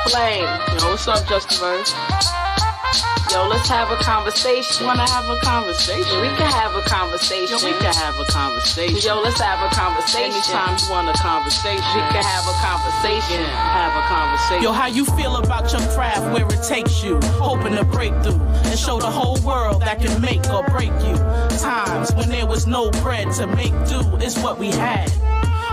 Flame. Yo, what's up, Justa? Yo, let's have a conversation. Wanna have a conversation? We can have a conversation. Yo, we can have a conversation. Yo, let's have a conversation. Anytime you want a conversation, we can have a conversation. Have a conversation. Yo, how you feel about your craft, where it takes you? Hoping to break through and show the whole world that can make or break you. Times when there was no bread to make do is what we had.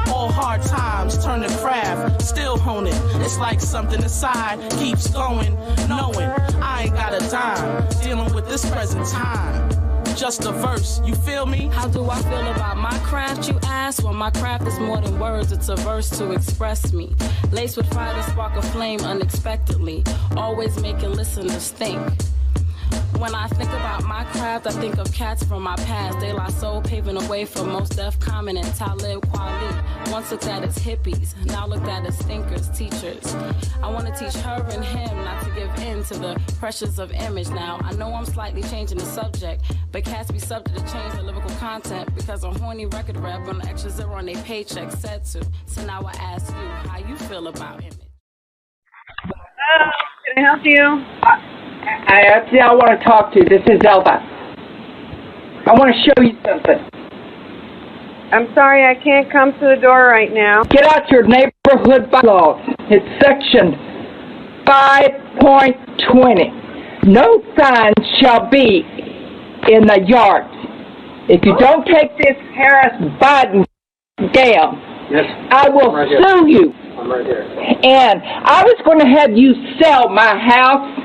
All hard times turn to craft, still hone it. It's like something inside keeps going, knowing I ain't got a dime, dealing with this present time. Just a verse, you feel me? How do I feel about my craft, you ask? Well, my craft is more than words, it's a verse to express me. Laced with fire to spark a flame unexpectedly, always making listeners think. When I think about my craft, I think of cats from my past. De La Soul paving the way for Most Def, Common, and Talib Kweli. Once looked at as hippies, now looked at as thinkers, teachers. I want to teach her and him not to give in to the pressures of image. Now, I know I'm slightly changing the subject, but cats be subject to change the lyrical content because a horny record rep on the extra zero on their paycheck said to. So now I ask you, how you feel about image? Can I help you? I want to talk to you. This is Elba. I want to show you something. I'm sorry, I can't come to the door right now. Get out your neighborhood bylaws. It's section 5.20. No signs shall be in the yard. If you don't take this Harris-Biden down, yes, I will sue you. I'm right here. And I was going to have you sell my house,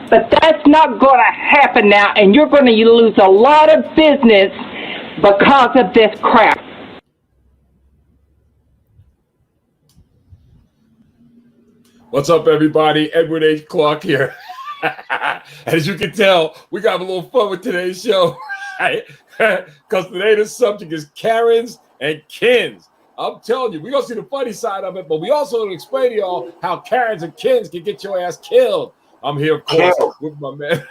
but that's not going to happen now, and you're going to lose a lot of business because of this crap. What's up, everybody? Edward H. Clark here. As you can tell, we got a little fun with today's show, right? Because today's subject is Karens and Kens. I'm telling you, we're going to see the funny side of it, but we also going to explain to y'all how Karens and Kens can get your ass killed. I'm here, of course, with my man,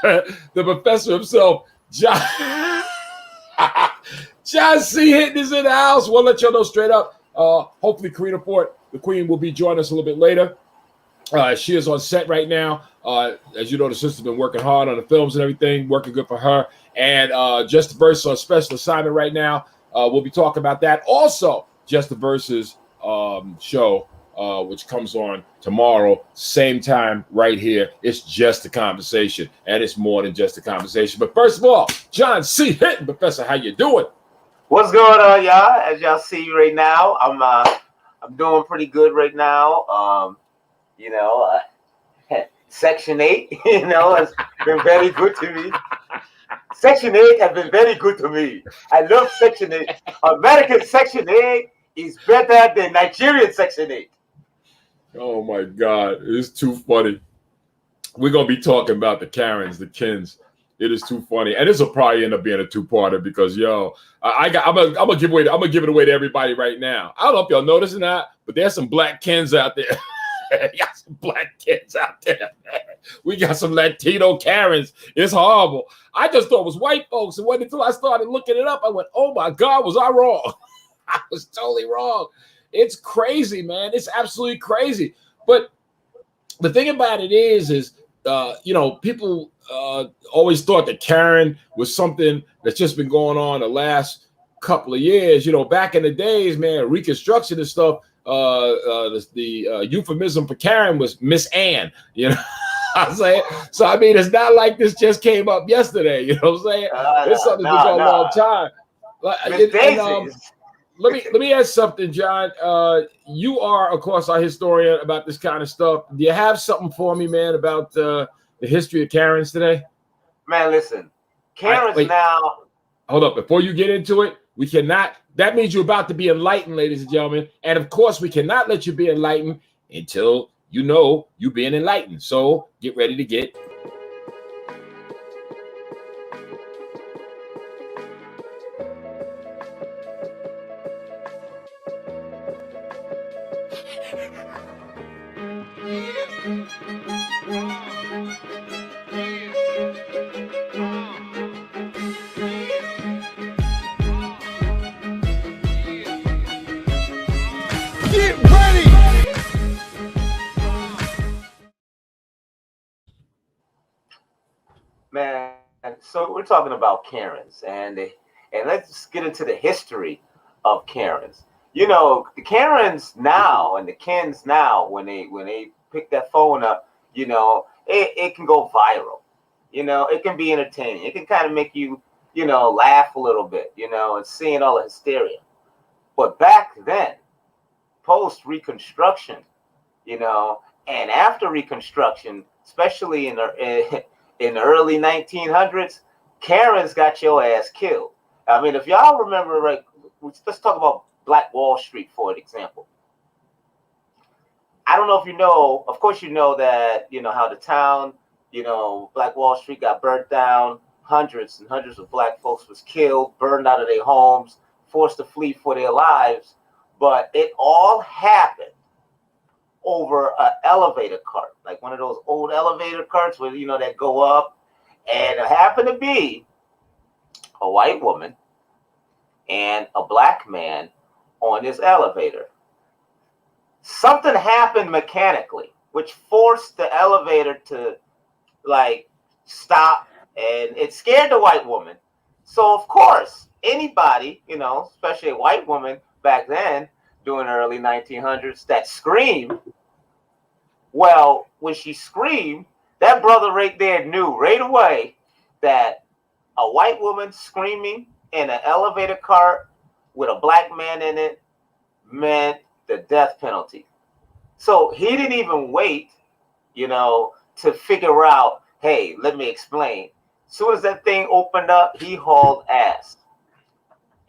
the professor himself, John. John C. Hinton is in the house. We'll let y'all know straight up. Hopefully, Karina Fort, the Queen, will be joining us a little bit later. She is on set right now. As you know, the sister's been working hard on the films and everything, working good for her. And Just the Verse on special assignment right now. We'll be talking about that. Also, Just the Verses show, which comes on tomorrow, same time right here. It's just a conversation, and it's more than just a conversation. But first of all, John C. Hinton, Professor, how you doing? What's going on, y'all? As y'all see right now, I'm doing pretty good right now. Section 8, has been very good to me. Section 8 has been very good to me. I love Section 8. American Section 8 is better than Nigerian Section 8. Oh my God, it's too funny. We're gonna be talking about the Karens, the Kens. It is too funny, and this will probably end up being a two-parter because I'm gonna give it away to everybody right now. I don't know if y'all notice or not, but there's some black Kens out there. Got some black Kens out there. We got some Latino Karens. It's horrible. I just thought it was white folks, and when until I started looking it up, I went, "Oh my God, was I wrong?" I was totally wrong. It's crazy, man. It's absolutely crazy. But the thing about it is people always thought that Karen was something that's just been going on the last couple of years. Back in the days, man, Reconstruction and stuff, the euphemism for Karen was Miss Ann, I'm saying? So, I mean, it's not like this just came up yesterday, you know what I'm saying? It's something that's been going on a long time. Let me ask something, John. You are, of course, our historian about this kind of stuff. Do you have something for me, man, about the history of Karens today? Man, listen. Karens now. Hold up. Before you get into it, we cannot. That means you're about to be enlightened, ladies and gentlemen. And, of course, we cannot let you be enlightened until you know you're being enlightened. So get ready to get. So we're talking about Karens, and let's get into the history of Karens. You know, the Karens now and the Kens now, when they pick that phone up, you know, it can go viral. You know, it can be entertaining. It can kind of make you, you know, laugh a little bit, you know, and seeing all the hysteria. But back then, post Reconstruction, you know, and after Reconstruction, especially in the early 1900s, Karens got your ass killed. I mean, if y'all remember, right, let's talk about Black Wall Street, for example. I don't know if you know, of course you know that, you know, how the town, you know, Black Wall Street got burnt down. Hundreds and hundreds of black folks was killed, burned out of their homes, forced to flee for their lives. But it all happened over an elevator cart, like one of those old elevator carts where, you know, that go up. And it happened to be a white woman and a black man on this elevator. Something happened mechanically, which forced the elevator to like stop, and it scared the white woman. So of course, anybody, you know, especially a white woman back then during the early 1900s that screamed, well, when she screamed, that brother right there knew right away that a white woman screaming in an elevator cart with a black man in it meant the death penalty. So he didn't even wait, you know, to figure out, hey, let me explain. As soon as that thing opened up, he hauled ass.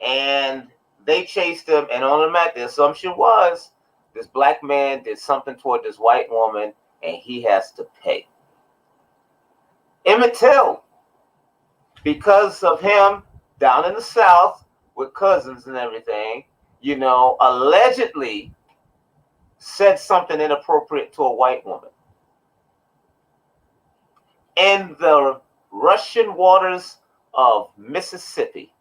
And they chased him, and the assumption was this black man did something toward this white woman, and he has to pay. Emmett Till, because of him down in the South with cousins and everything, you know, allegedly said something inappropriate to a white woman. In the Russian waters of Mississippi,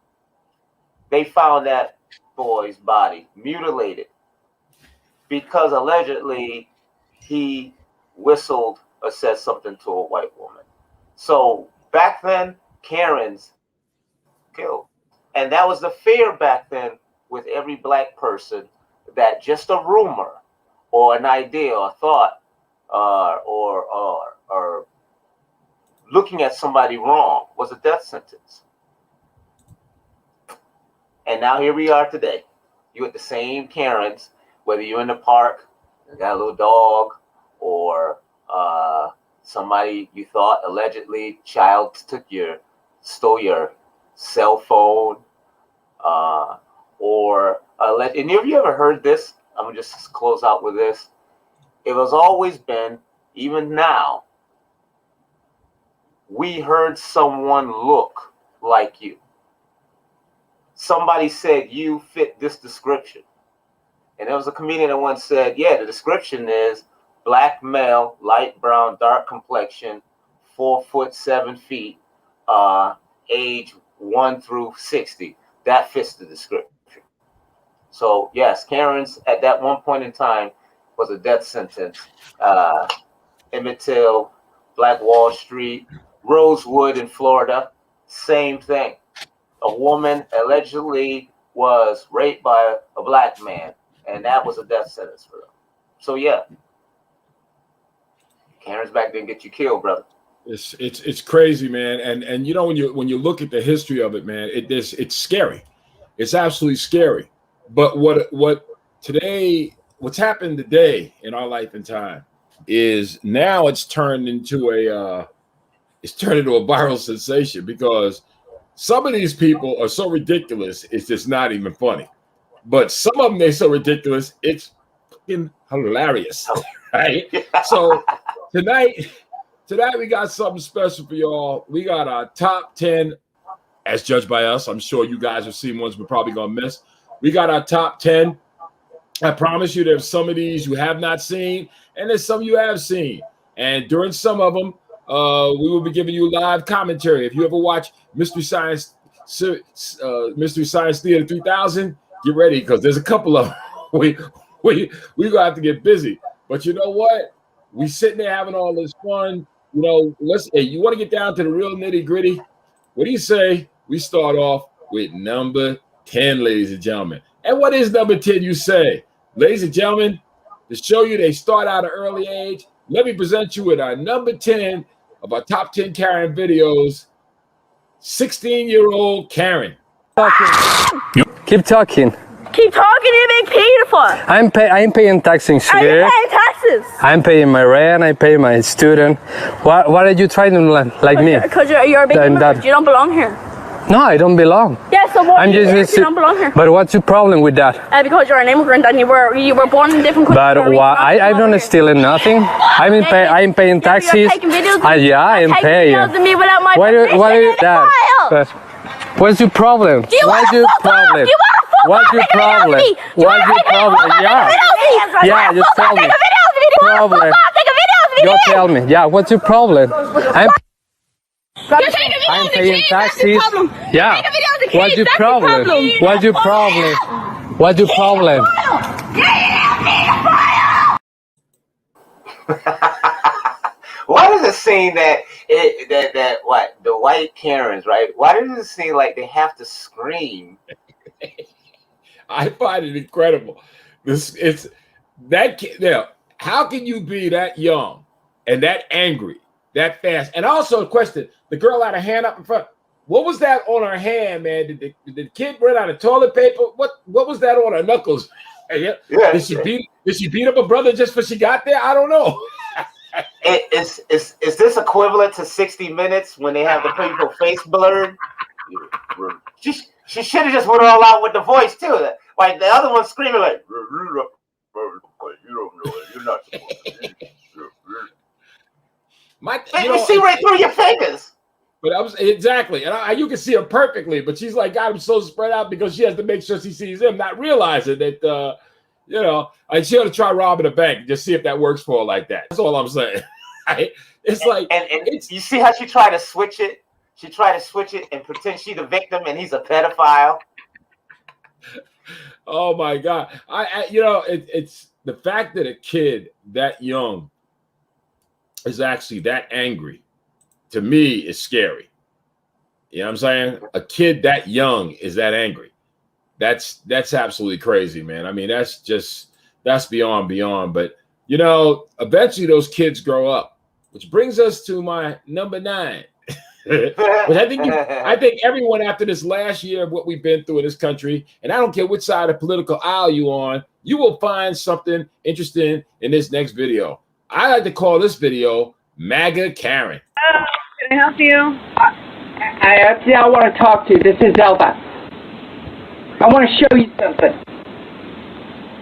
they found that boy's body mutilated because allegedly he whistled or said something to a white woman. So back then, Karens killed. And that was the fear back then with every black person, that just a rumor or an idea or thought or looking at somebody wrong was a death sentence. And now here we are today. You with the same Karens, whether you're in the park, you got a little dog, or somebody you thought allegedly stole your cell phone, and have you ever heard this? I'm gonna just close out with this. It has always been, even now, we heard someone look like you. Somebody said you fit this description. And there was a comedian that once said, yeah, the description is black male, light brown, dark complexion, 4 foot 7 feet, age 1 through 60. That fits the description. So yes, Karens at that one point in time was a death sentence. Emmett Till, Black Wall Street, Rosewood in Florida, same thing. A woman allegedly was raped by a black man, and that was a death sentence for them. So yeah, Karens back then get you killed, brother. It's crazy, man. And you know, when you look at the history of it, man, it's scary. It's absolutely scary. But what's happened today in our life and time is now it's turned into a viral sensation, because some of these people are so ridiculous, it's just not even funny. But some of them, they're so ridiculous, it's fucking hilarious, right? So tonight we got something special for y'all. We got our top 10, as judged by us. I'm sure you guys have seen ones we're probably going to miss. We got our top 10. I promise you there's some of these you have not seen, and there's some you have seen. And during some of them, we will be giving you live commentary. If you ever watch Mystery Science Theater 3000, get ready, because there's a couple of them. we gonna have to get busy. But you know what? We sitting there having all this fun. You know, you want to get down to the real nitty gritty. What do you say we start off with number 10, ladies and gentlemen? And what is number 10, you say? Ladies and gentlemen, to show you they start out at an early age, let me present you with our number 10 of our top 10 Karen videos, 16-year-old Karen. Keep talking. Keep talking, you make paid for. I'm paying taxes Are here. you paying taxes? I'm paying my rent. I pay my student. What are you trying to like me? Because you're a big immigrant. You don't belong here. No, I don't belong. Yeah, so what? You just don't belong here. But what's the problem with that? Because you're an immigrant and you were born in a different country. But why? I'm not stealing nothing. I'm paying taxes. You're taking videos. Yeah, I am paying. Videos of me without my Why permission do that? What's your problem? Do you What's your problem? Do you want to fuck What's your problem? What's your problem? Yeah, just tell me. Problem. You tell me. Yeah, what's your problem? I'm paying taxes. Yeah. What's your problem? What's your problem? What's your problem? Why does it seem that the white Karens, right? Why does it seem like they have to scream? I find it incredible. It's that kid. Now, how can you be that young and that angry that fast? And also, a question: the girl had her hand up in front. What was that on her hand, man? Did the kid run out of toilet paper? What was that on her knuckles? Yeah. Did she beat up a brother just for she got there? I don't know. Is this equivalent to 60 Minutes when they have the people face blurred? She should have just went all out with the voice too. Like the other one screaming like, "You don't know it. You're not supposed to." You see right through your fingers. But I was exactly, and you can see her perfectly. But she's like got him so spread out because she has to make sure she sees him, not realizing that and she ought to try robbing a bank, just see if that works for her like that. That's all I'm saying. It's like, and you see how she tried to switch it. She tried to switch it and pretend she's the victim and he's a pedophile. Oh my God! It's the fact that a kid that young is actually that angry. To me, is scary. You know what I'm saying? A kid that young is that angry. That's absolutely crazy, man. I mean, that's beyond. But eventually those kids grow up, which brings us to my number 9. But I think everyone after this last year of what we've been through in this country, and I don't care which side of the political aisle you on, you will find something interesting in this next video. I like to call this video MAGA Karen. Can I help you? I want to talk to you. This is Elba. I want to show you something.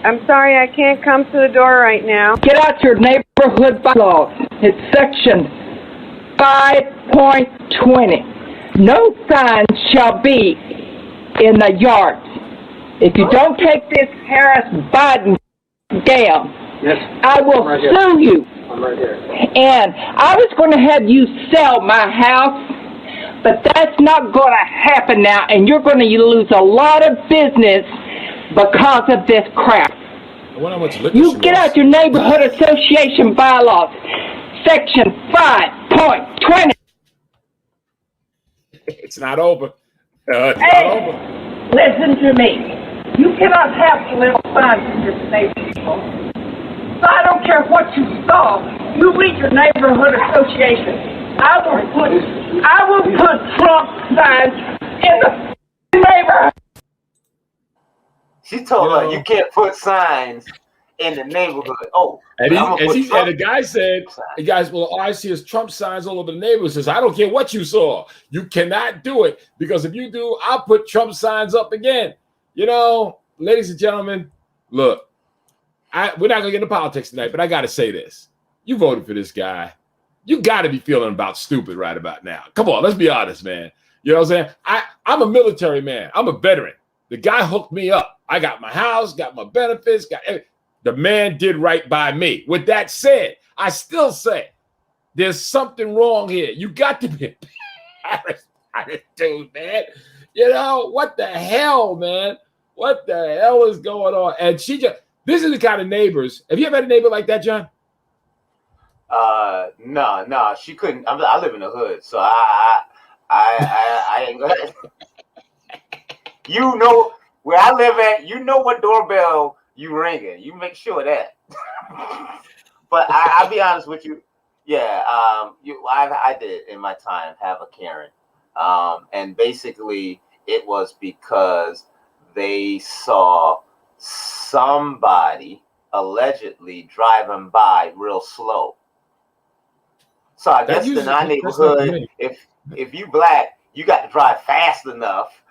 I'm sorry, I can't come to the door right now. Get out your neighborhood bylaws. It's section 5.20. No signs shall be in the yards. If you don't take this Harris-Biden down, I will sue you. I'm right here. And I was going to have you sell my house, but that's not going to happen now, and you're going to lose a lot of business because of this crap. You get out your neighborhood association bylaws, section 5.20. It's not over. It's hey, not over. Listen to me. You cannot have little signs in your neighborhood. So I don't care what you saw. You read your neighborhood association. I will put Trump signs in the neighborhood. She told her you can't put signs in the neighborhood. Oh, and the guy said, all I see is Trump signs all over the neighborhood. Says, I don't care what you saw. You cannot do it because if you do, I'll put Trump signs up again. Ladies and gentlemen, look. We're not going to get into politics tonight, but I got to say this. You voted for this guy. You got to be feeling about stupid right about now. Come on, let's be honest, man. You know what I'm saying? I'm a military man. I'm a veteran. The guy hooked me up. I got my house, got my benefits, the man did right by me. With that said, I still say there's something wrong here. You got to be a dude, man. What the hell, man? What the hell is going on? And this is the kind of neighbors. Have you ever had a neighbor like that, John? No, she couldn't. I live in the hood, so I I ain't gonna. You know where I live at. You know what doorbell you ringing. You make sure of that. But I'll be honest with you. Yeah, I did in my time have a Karen, and basically it was because they saw somebody allegedly driving by real slow. So I guess in our neighborhood, if you black, you got to drive fast enough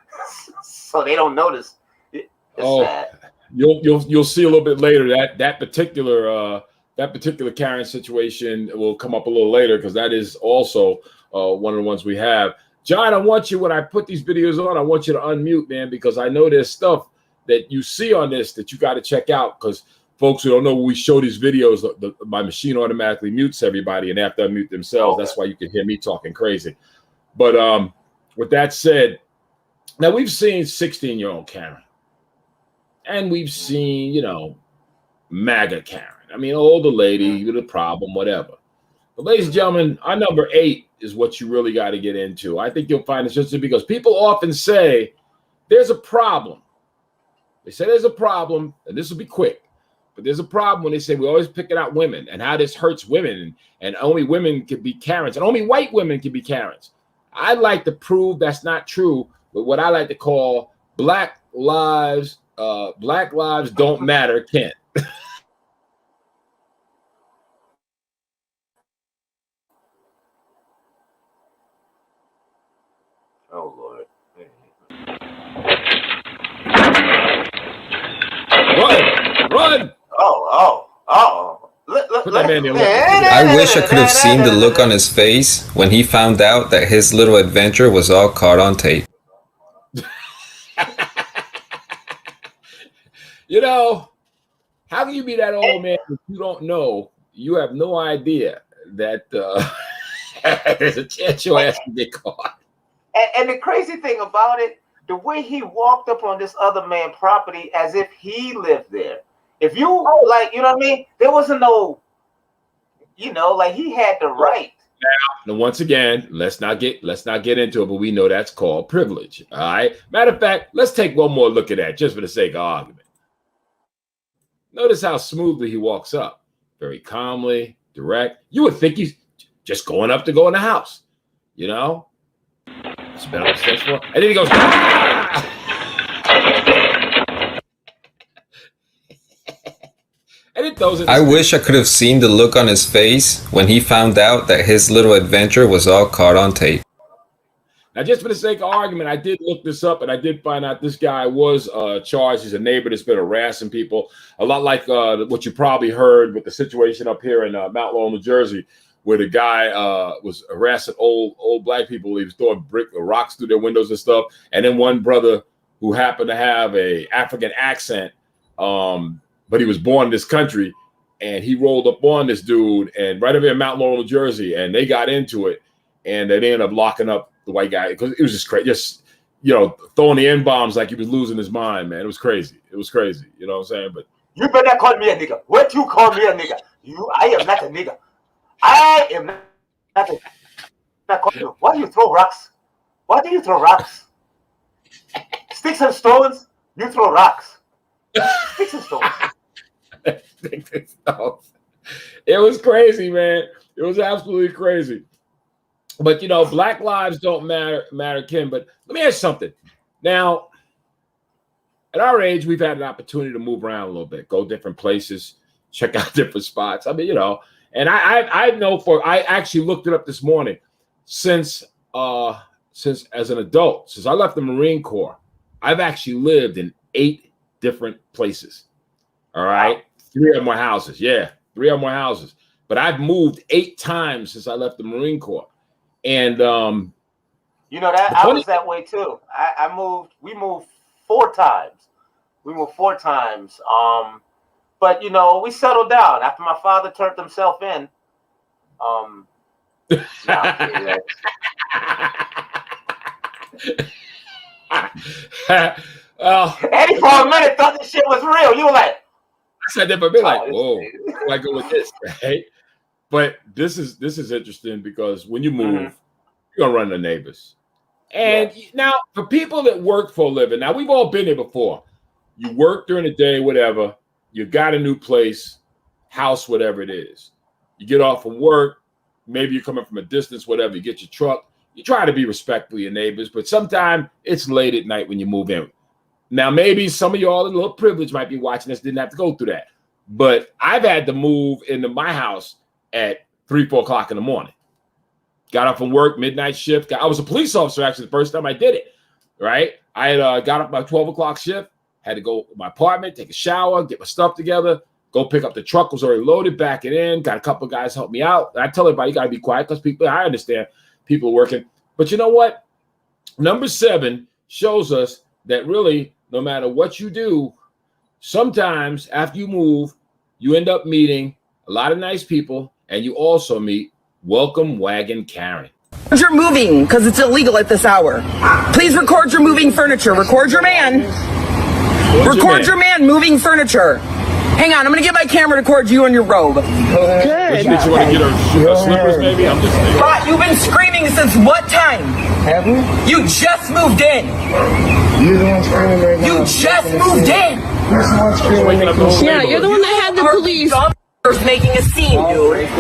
so they don't notice. It's sad. You'll see a little bit later that particular Karen situation will come up a little later because that is also one of the ones we have. John, I want you, when I put these videos on, I want you to unmute, man, because I know there's stuff that you see on this that you got to check out, because folks who don't know, when we show these videos, my machine automatically mutes everybody and they have to unmute themselves. Okay. That's why you can hear me talking crazy. But with that said, now we've seen 16-year-old Karen, and we've seen, MAGA Karen. I mean, older lady with a problem, whatever. But ladies and gentlemen, our number 8 is what you really got to get into. I think you'll find it's just because people often say there's a problem. They say there's a problem, and this will be quick. But there's a problem when they say we always picking out women and how this hurts women, and only women can be Karens, and only white women can be Karens. I'd like to prove that's not true with what I like to call Black Lives Don't Matter, Kent. Oh Lord! Run! Oh! Put that man there. I wish I could have seen the look on his face when he found out that his little adventure was all caught on tape. How can you be that old man if you don't know? You have no idea that there's a chance your ass can get caught. And the crazy thing about it, the way he walked up on this other man's property as if he lived there. If you what I mean? There wasn't no, like he had the right. Now, once again, let's not get into it, but we know that's called privilege. All right. Matter of fact, let's take one more look at that just for the sake of argument. Notice how smoothly he walks up, very calmly, direct. You would think he's just going up to go in the house, It's been on the steps for, and then he goes. Ah! I wish I could have seen the look on his face when he found out that his little adventure was all caught on tape. Now, just for the sake of argument, I did look this up, and I did find out this guy was charged. He's a neighbor that's been harassing people, a lot like what you probably heard with the situation up here in Mount Laurel, New Jersey, where the guy was harassing old black people. He was throwing rocks through their windows and stuff. And then one brother who happened to have a African accent, but he was born in this country, and he rolled up on this dude, and right over in Mount Laurel, New Jersey, and they got into it, and they ended up locking up the white guy because it was just crazy, just throwing the N-bombs like he was losing his mind, man. It was crazy. You know what I'm saying? But you better call me a nigga. What you call me a nigga? I am not a nigga. I am not a. Why do you throw rocks? Why do you throw rocks? Sticks and stones. You throw rocks. Sticks and stones. It was crazy, man. It was absolutely crazy. But Black lives don't matter, Kim. But let me ask you something. Now, at our age, we've had an opportunity to move around a little bit, go different places, check out different spots. I mean, and I know I actually looked it up this morning. Since as an adult, since I left the Marine Corps, I've actually lived in 8 different places. All right. 3 of my houses. Yeah. 3 of my houses. But I've moved 8 times since I left the Marine Corps. And that I was that way too. We moved 4 times. But we settled down after my father turned himself in. Eddie for a minute thought this shit was real. You were like, I said that, but be like, whoa, where do I go with this, right? But this is interesting because when you move, you're gonna run the neighbors. And now, for people that work for a living, now we've all been there before. You work during the day, whatever. You got a new place, house, whatever it is. You get off from work. Maybe you're coming from a distance, whatever. You get your truck. You try to be respectful of your neighbors, but sometimes it's late at night when you move in. Now, maybe some of y'all in a little privilege might be watching this, didn't have to go through that. But I've had to move into my house at 3, 4 o'clock in the morning. Got up from work, midnight shift. I was a police officer, actually, the first time I did it, right? I had got up by 12 o'clock shift, had to go to my apartment, take a shower, get my stuff together, go pick up the truck, was already loaded, back it in. Got a couple of guys help me out. And I tell everybody, you got to be quiet because people, I understand people are working. But you know what? Number 7 shows us that really, no matter what you do, sometimes after you move, you end up meeting a lot of nice people, and you also meet Welcome Wagon Karen. You're moving because it's illegal at this hour. Please record your moving furniture. Record your man. Record your man moving furniture. Hang on, I'm gonna get my camera to record you in your robe. Good. You think you want to get her slippers, maybe? I'm just saying. But you've been screaming since what time? Have we? You just moved in. You're the one screaming right now. You just moved in. Yeah, you're the one that had the police making a scene, dude.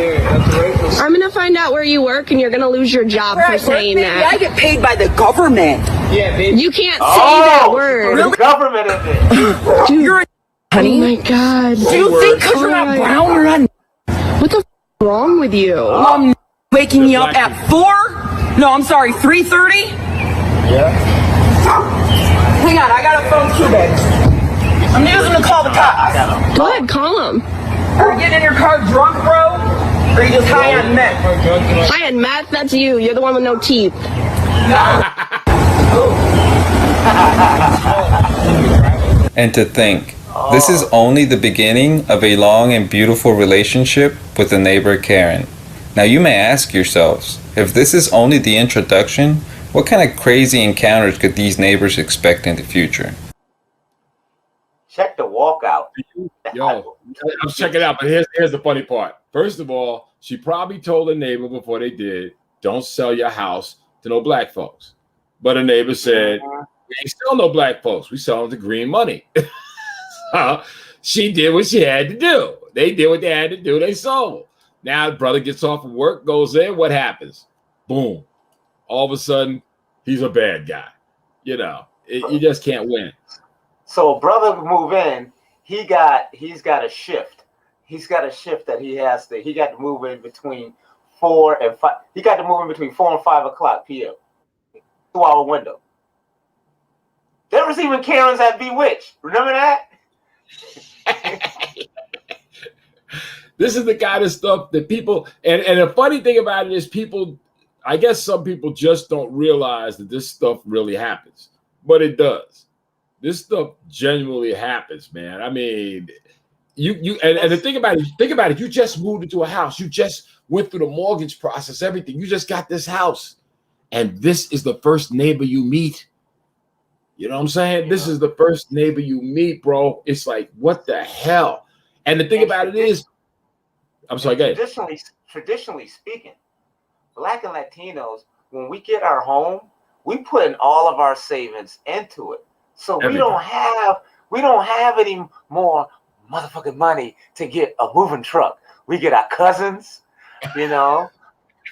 I'm gonna find out where you work, and you're gonna lose your job for saying that. I get paid by the government. Yeah, baby. You can't say that word. Really? Government in it. Dude, you're a honey. Oh my God. Do you think because you're not brown, you're not? What the wrong with you? Mom waking me up at 4? No, I'm sorry, 3:30. Yeah. Hang on, I got a phone too, babe. I'm using to call the cops. Go ahead, call them. Are you getting in your car drunk, bro? Or are you just high on meth? High on meth? That's you. You're the one with no teeth. And to think, this is only the beginning of a long and beautiful relationship with the neighbor Karen. Now you may ask yourselves, if this is only the introduction, what kind of crazy encounters could these neighbors expect in the future? Check the walkout. Yo, I'm checking it out, but here's the funny part. First of all, she probably told a neighbor before they did, don't sell your house to no black folks. But a neighbor said, we ain't sell no black folks. We sell them to green money. So she did what she had to do. They did what they had to do. They sold. Now the brother gets off of work, goes in. What happens? Boom. All of a sudden, he's a bad guy. You know, you just can't win. So a brother move in, he's got a shift. He's got a shift that he got to move in between 4 and 5. He got to move in between 4 and 5 o'clock p.m. 2-hour window. There was even Karens at Bewitched. Remember that? This is the kind of stuff that people, and the funny thing about it is people, I guess some people just don't realize that this stuff really happens, but it does. This stuff genuinely happens, man. I mean, and the thing about it, you just moved into a house. You just went through the mortgage process, everything. You just got this house, and this is the first neighbor you meet. You know what I'm saying? Yeah. This is the first neighbor you meet, bro. It's like, what the hell? And the thing about it is, I'm sorry, go ahead. Traditionally speaking, Black and Latinos, when we get our home, we put in all of our savings into it. So we don't have any more motherfucking money to get a moving truck. We get our cousins, you know.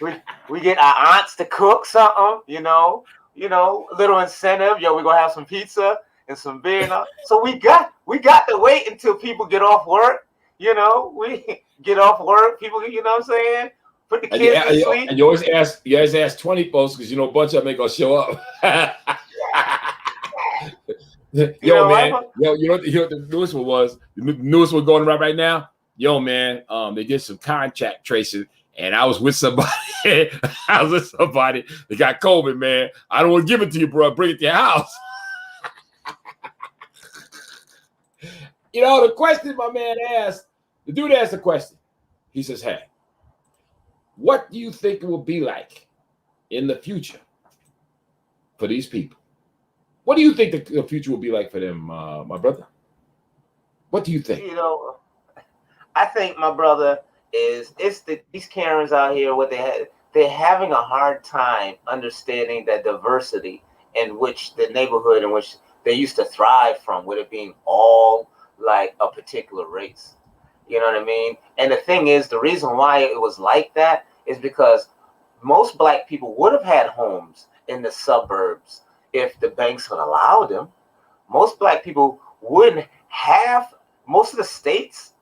we get our aunts to cook something, you know, little incentive. Yo, we're gonna have some pizza and some beer. And all. So we got to wait until people get off work. You know, we get off work. People, you know what I'm saying? Put the kids to sleep. And you always ask 20 folks because you know a bunch of them ain't gonna show up. Yo, man. Yo, you know what the newest one was? The newest one going around right now? Yo, man, they did some contact tracing, and I was with somebody. That got COVID, man. I don't want to give it to you, bro. Bring it to your house. You know, the question my man asked, the dude asked the question. He says, hey, what do you think it will be like in the future for these people? What do you think the future will be like for them, my brother? What do you think? You know, I think, my brother, these Karens out here, what they had, they're having a hard time understanding that diversity in which the neighborhood in which they used to thrive from, with it being all like a particular race. You know what I mean? And the thing is, the reason why it was like that is because most black people would have had homes in the suburbs if the banks would allow them. Most black people wouldn't have, most of the states,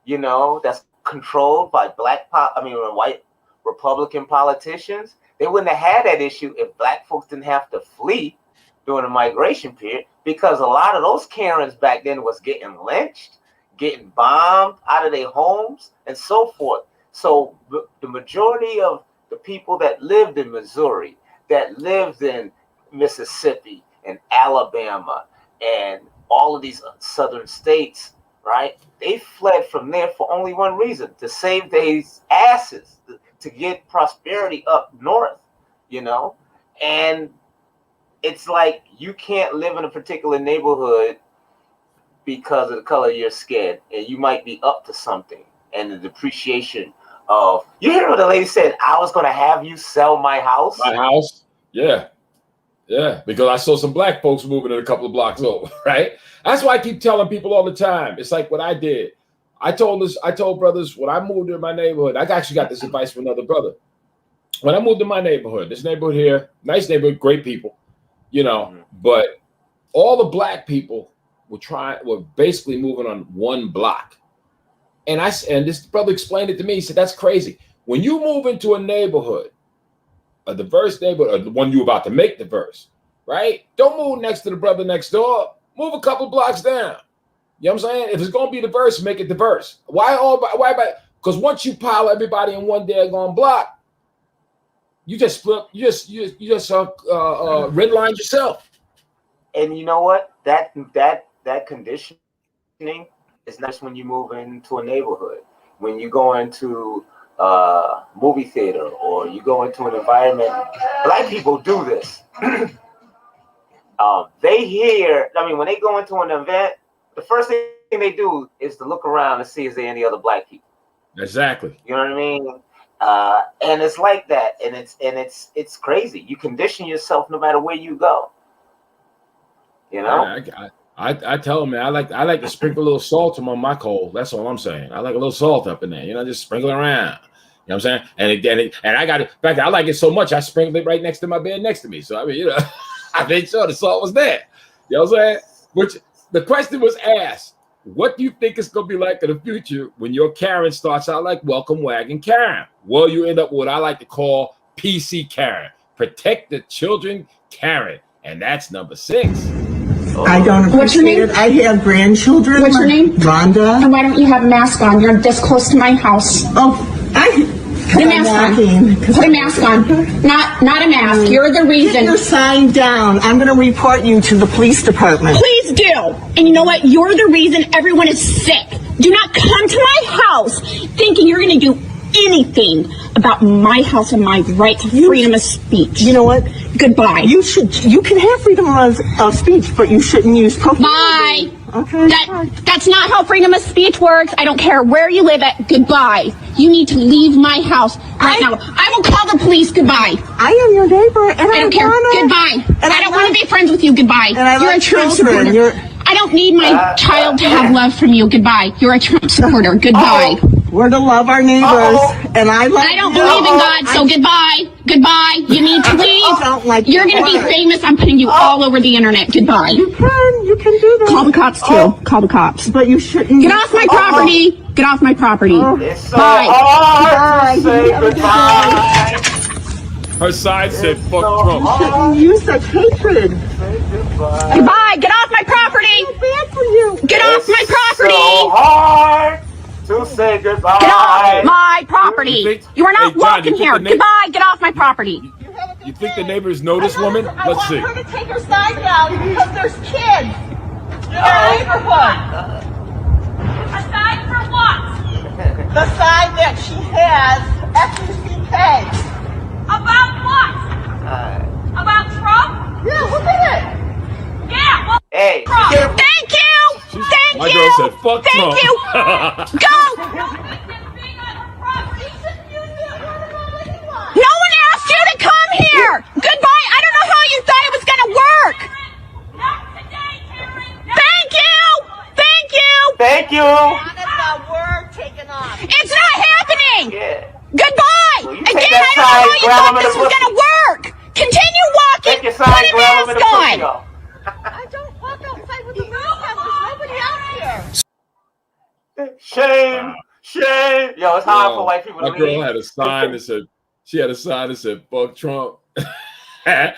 you know, that's controlled by white Republican politicians, they wouldn't have had that issue if black folks didn't have to flee during the migration period, because a lot of those Karens back then was getting lynched, getting bombed out of their homes, and so forth. So the majority of the people that lived in Missouri, that lived in Mississippi and Alabama and all of these southern states, right? They fled from there for only one reason: to save their asses, to get prosperity up north, you know? And it's like you can't live in a particular neighborhood because of the color of your skin, and you might be up to something. And the depreciation of, you hear what the lady said, I was going to have you sell my house? My house? Yeah. Yeah, because I saw some black folks moving in a couple of blocks over, right? That's why I keep telling people all the time. It's like what I did. I told brothers when I moved in my neighborhood, I actually got this advice from another brother. When I moved in my neighborhood, this neighborhood here, nice neighborhood, great people, you know, but all the black people were basically moving on one block. And this brother explained it to me. He said, that's crazy. When you move into a neighborhood, a diverse neighborhood, or the one you're about to make diverse, right? Don't move next to the brother next door. Move a couple blocks down. You know what I'm saying? If it's going to be diverse, make it diverse. Why? Because once you pile everybody in one daggone block, you just split. You just redlined yourself. And you know what? That conditioning is not just when you move into a neighborhood. When you go into movie theater or you go into an environment, black people do this. They hear, when they go into an event, the first thing they do is to look around and see is there any other black people. Exactly. You know what I mean? And it's like that, and it's crazy. You condition yourself no matter where you go. You know? I tell them, man, I like to sprinkle a little salt on my coal. That's all I'm saying. I like a little salt up in there, you know, just sprinkle it around. You know what I'm saying? And I got it. In fact, I like it so much I sprinkled it right next to my bed next to me. So I mean, you know, I made sure the salt was there. You know what I'm saying? Which the question was asked: what do you think it's gonna be like in the future when your Karen starts out like Welcome Wagon Karen? Well, you end up with what I like to call PC Karen, Protect the Children Karen, and that's number 6. I don't appreciate it. I have grandchildren. What's your name? Rhonda. And why don't you have a mask on? You're this close to my house. Put a mask on. Put a mask on. Not a mask. You're the reason. Get your sign down. I'm going to report you to the police department. Please do. And you know what? You're the reason everyone is sick. Do not come to my house thinking you're going to do anything about my house and my right to freedom of speech. You know what? Goodbye. You can have freedom of speech, but you shouldn't use profanity. Bye. Okay. That's not how freedom of speech works. I don't care where you live at. Goodbye. You need to leave my house right now. I will call the police. Goodbye. I am your neighbor, and I don't care. Goodbye. And I don't want to be friends with you. Goodbye. You're a Trump supporter. I don't need my child to have love from you. Goodbye. You're a Trump supporter. Goodbye. We're to love our neighbors, and I don't believe in God, so goodbye. Goodbye. You need to leave. You're going to be famous. I'm putting you all over the internet. Goodbye. You can do that. Call the cops too. Call the cops. But you shouldn't. Get off my property. Get off my property. Bye. Bye. Her side said, fuck Trump. You shouldn't use such hatred. Goodbye. Get off my property. It's bad for you. Get off my property. So hard to say goodbye. Get off my property. You are not welcome here. Goodbye. Get off my property. You think the neighbors know this woman? Let's see. I want her to take her sign down because there's kids in our neighborhood. A sign for what? The sign that she has, F-U-C-K. About what? About Trump? Yeah, look at it. Yeah. Well, hey. Trump. Thank you. Thank My you. girl said, fuck Thank Trump. you. Go. No one grab him thought in the this was pussy. gonna work. Continue walking. Take your Put sign, a grab him in the mask pussy, on. y'all. I don't walk outside with the mask on. There's nobody out here. Shame, shame. Yo, it's hard for white people to My girl leave. had a sign that said, "Fuck Trump." And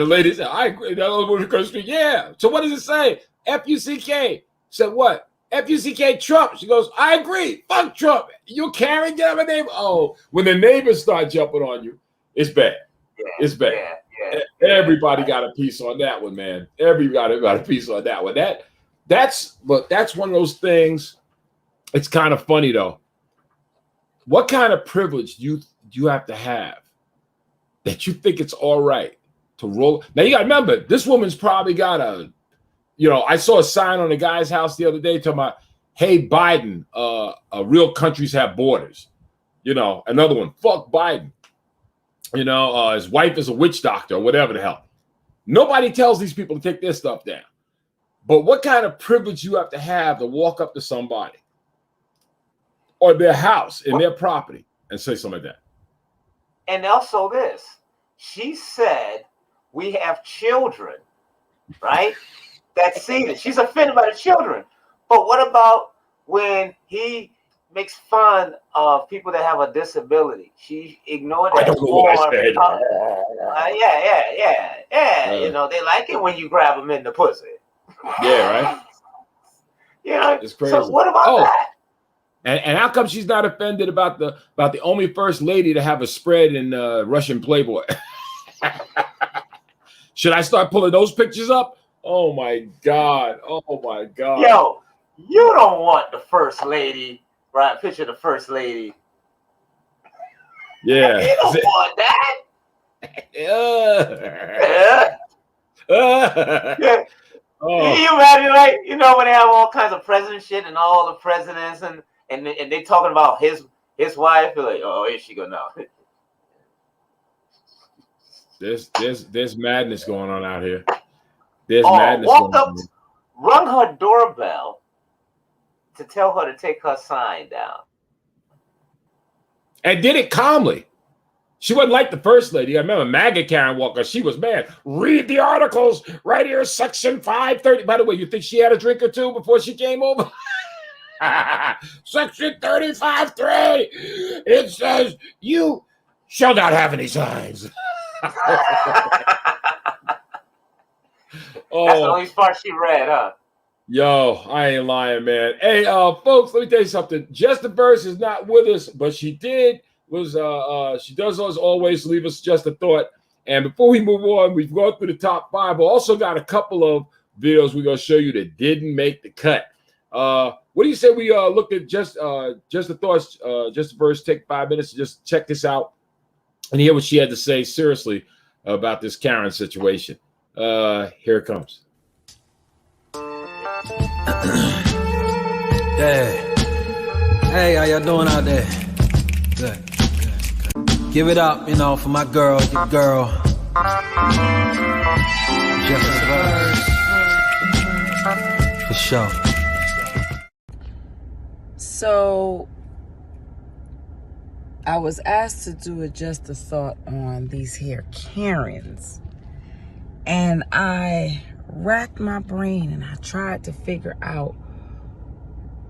the lady said, "I agree." The other woman across the street, yeah. So what does it say? F-U-C-K. Said what? F-U-C-K Trump. She goes, "I agree. Fuck Trump. You Karen, get my neighbor." Oh, when the neighbors start jumping on you, it's bad. Yeah, it's bad. Everybody got a piece on that one, man. Everybody got a piece on that one. That's one of those things. It's kind of funny though. What kind of privilege do you have to have that you think it's all right to roll? Now you got to remember, this woman's probably got I saw a sign on a guy's house the other day talking about, "Hey Biden, real countries have borders." Another one, "Fuck Biden." His wife is a witch doctor or whatever the hell. Nobody tells these people to take their stuff down. But what kind of privilege you have to walk up to somebody or their house in their property and say something like that? And also this, she said, we have children, right? That see it. She's offended by the children. But what about when he makes fun of people that have a disability? She ignored that. I don't know what I said. Yeah. They like it when you grab them in the pussy. Yeah, right? It's crazy. So what about that? And how come she's not offended about the only first lady to have a spread in Russian Playboy? Should I start pulling those pictures up? Oh my God! Yo, you don't want the first lady, right? Picture of the first lady. Yeah, you don't want that. Yeah. Oh. You imagine, like, when they have all kinds of president shit and all the presidents and they talking about his wife, you're like, oh, here she go now. There's madness going on out here. There's madness walked going up, on. rung her doorbell to tell her to take her sign down. And did it calmly. She wasn't like the first lady. I remember MAGA Karen Walker. She was mad. Read the articles right here, section 530. By the way, you think she had a drink or two before she came over? Section 35.3. It says you shall not have any signs. That's the only part she read, huh? Yo, I ain't lying, man. Hey, folks, let me tell you something. Justa Verse is not with us, but she does always leave us just a thought. And before we move on, we've gone through the top 5. We also got a couple of videos we're gonna show you that didn't make the cut. What do you say we look at just the thoughts, Justa Verse? Take 5 minutes to just check this out and hear what she had to say seriously about this Karen situation. Here it comes. Hey, how y'all doing out there? Good. Give it up, for my girl, your girl. Justa Verse. For sure. So, I was asked to do a Just a Thought on these here Karens. And I racked my brain and I tried to figure out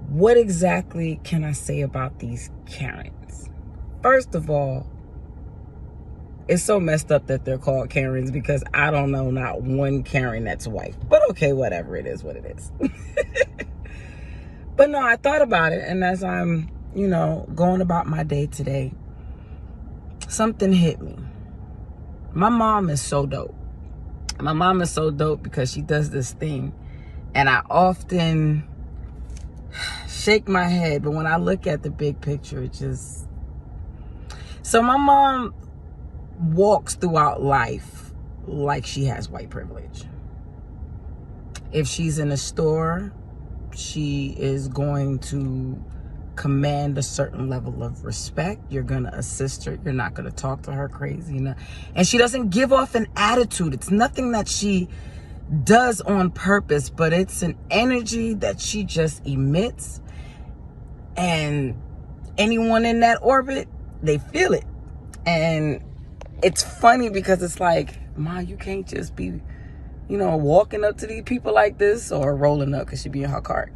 what exactly can I say about these Karens. First of all, it's so messed up that they're called Karens because I don't know not one Karen that's white. But okay, whatever, it is what it is. But no, I thought about it, and as I'm, going about my day today, something hit me. My mom is so dope. My mom is so dope because she does this thing, and I often shake my head, but when I look at the big picture, it just... So my mom walks throughout life like she has white privilege. If she's in a store, she is going to command a certain level of respect. You're going to assist her. You're not going to talk to her crazy. And she doesn't give off an attitude. It's nothing that she does on purpose, but it's an energy that she just emits. And anyone in that orbit, they feel it. And it's funny because it's like, Ma, you can't just be, walking up to these people like this, or rolling up, because she be in her car.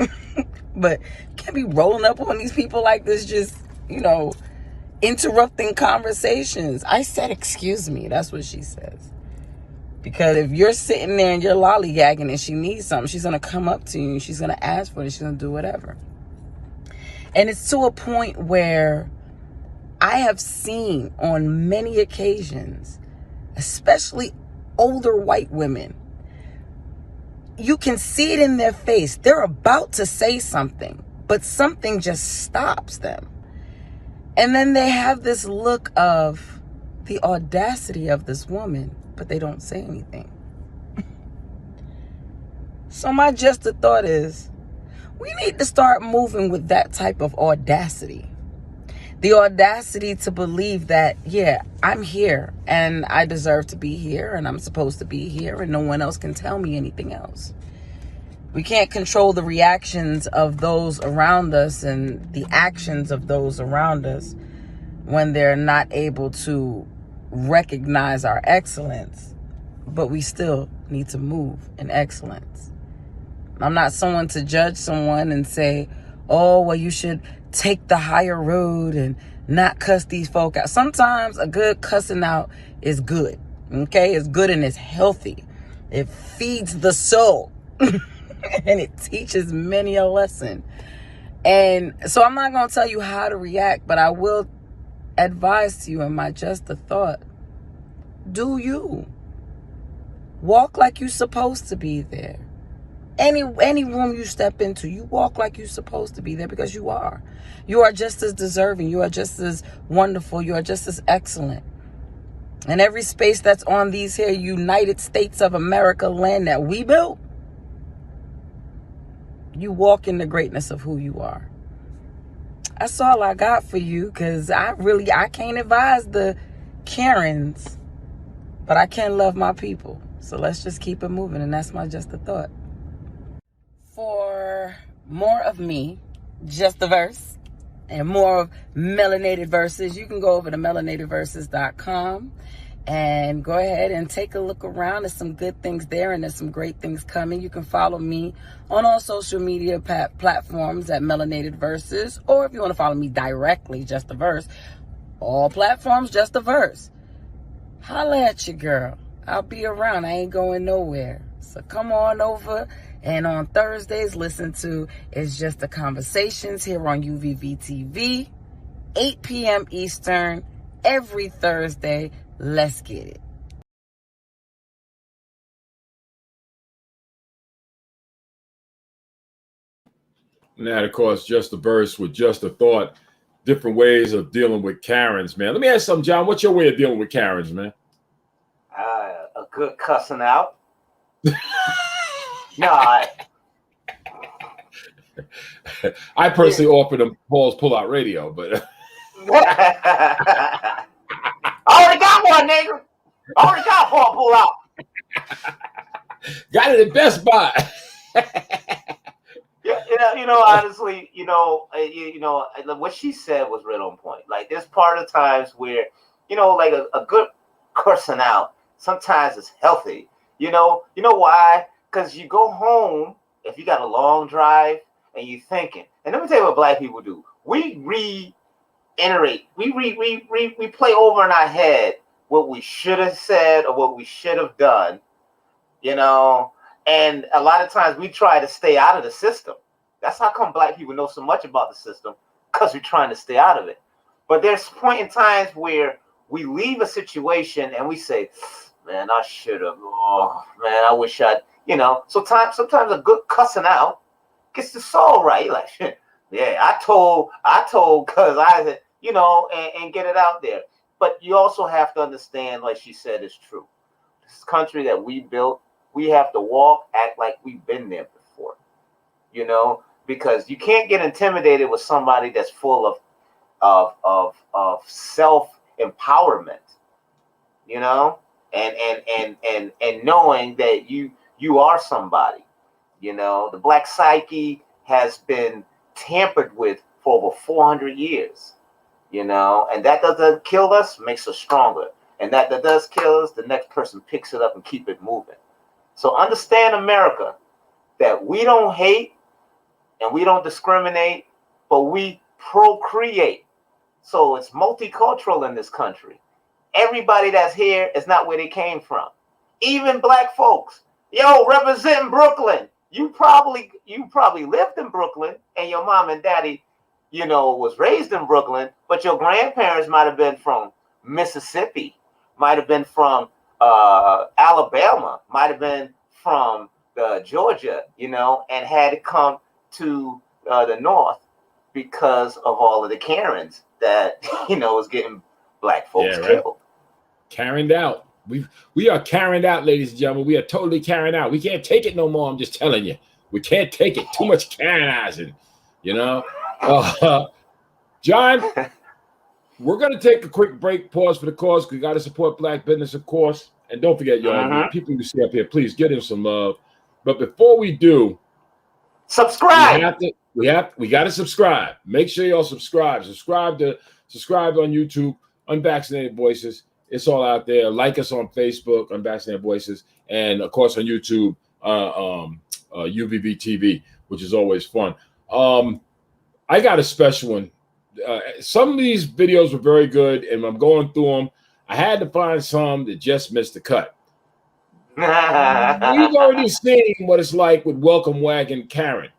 But you can't be rolling up on these people like this, just, interrupting conversations. I said, excuse me. That's what she says. Because if you're sitting there and you're lollygagging and she needs something, she's going to come up to you and she's going to ask for it and she's going to do whatever. And it's to a point where I have seen on many occasions, especially older white women, you can see it in their face. They're about to say something, but something just stops them. And then they have this look of the audacity of this woman, but they don't say anything. So my just a thought is, we need to start moving with that type of audacity. The audacity to believe that, yeah, I'm here and I deserve to be here and I'm supposed to be here and no one else can tell me anything else. We can't control the reactions of those around us and the actions of those around us when they're not able to recognize our excellence, but we still need to move in excellence. I'm not someone to judge someone and say, oh, well, you should take the higher road and not cuss these folk out. Sometimes a good cussing out is good, okay? It's good and it's healthy. It feeds the soul and it teaches many a lesson. And so I'm not going to tell you how to react, but I will advise to you in my just a thought. Do you walk like you're supposed to be there? Any room you step into, you walk like you're supposed to be there, because you are. You are just as deserving. You are just as wonderful. You are just as excellent. And every space that's on these here United States of America land that we built, you walk in the greatness of who you are. That's all I got for you, because I can't advise the Karens, but I can love my people. So let's just keep it moving, and that's my just a thought. For more of me, just a verse, and more of Melanated Verses, you can go over to melanatedverses.com and go ahead and take a look around. There's some good things there, and there's some great things coming. You can follow me on all social media platforms at Melanated Verses, or if you want to follow me directly, Just a Verse, all platforms, Just a Verse. Holla at your girl. I'll be around. I ain't going nowhere. So come on over. And on Thursdays, listen to It's Just the Conversations here on UVV TV, 8 p.m. Eastern, every Thursday. Let's get it. Now, of course, just a verse with just a thought, different ways of dealing with Karens, man. Let me ask something, John. What's your way of dealing with Karens, man? A good cussing out. No, I personally offer them Paul's pull-out radio, but I already got one, nigga. I already got Paul pull out. Got it at Best Buy. Honestly, what she said was right on point. Like, there's part of times where, like a good cursing out sometimes is healthy. You know why? Because you go home, if you got a long drive and you're thinking, and let me tell you what black people do. We reiterate, we play over in our head what we should have said or what we should have done, and a lot of times we try to stay out of the system. That's how come black people know so much about the system, because we're trying to stay out of it. But there's point in times where we leave a situation and we say, man, I should have. Oh, man, I wish I'd, sometimes a good cussing out gets the soul right. Like, yeah, I told because I, and get it out there. But you also have to understand, like she said, it's true. This country that we built, we have to act like we've been there before, because you can't get intimidated with somebody that's full of self-empowerment, and knowing that you are somebody. The black psyche has been tampered with for over 400 years. you know, and that doesn't kill us, makes us stronger. And that does kill us, the next person picks it up and keep it moving. So understand, America, that we don't hate and we don't discriminate, but we procreate. So it's multicultural in this country. Everybody that's here is not where they came from. Even black folks. Yo, representing Brooklyn. You probably lived in Brooklyn, and your mom and daddy, you know, was raised in Brooklyn, but your grandparents might have been from Mississippi, might have been from Alabama, might have been from Georgia, you know, and had to come to the North because of all of the Karens that, you know, was getting black folks killed. Karened out. We are Karened out, ladies and gentlemen. We are totally Karened out. We can't take it no more. I'm just telling you. We can't take it. Too much Karenizing, you know. John, we're going to take a quick break, pause for the cause. We got to support black business, of course. And don't forget, y'all, people you see up here, please give them some love. But before we do, subscribe. We got to subscribe. Make sure y'all subscribe. Subscribe on YouTube, Unvaccinated Voices. It's all out there. Like us on Facebook, Unvaccinated Voices, and of course on YouTube, UVV TV, which is always fun. I got a special one. Some of these videos were very good, and I'm going through them. I had to find some that just missed the cut. We've already seen what it's like with Welcome Wagon Karen.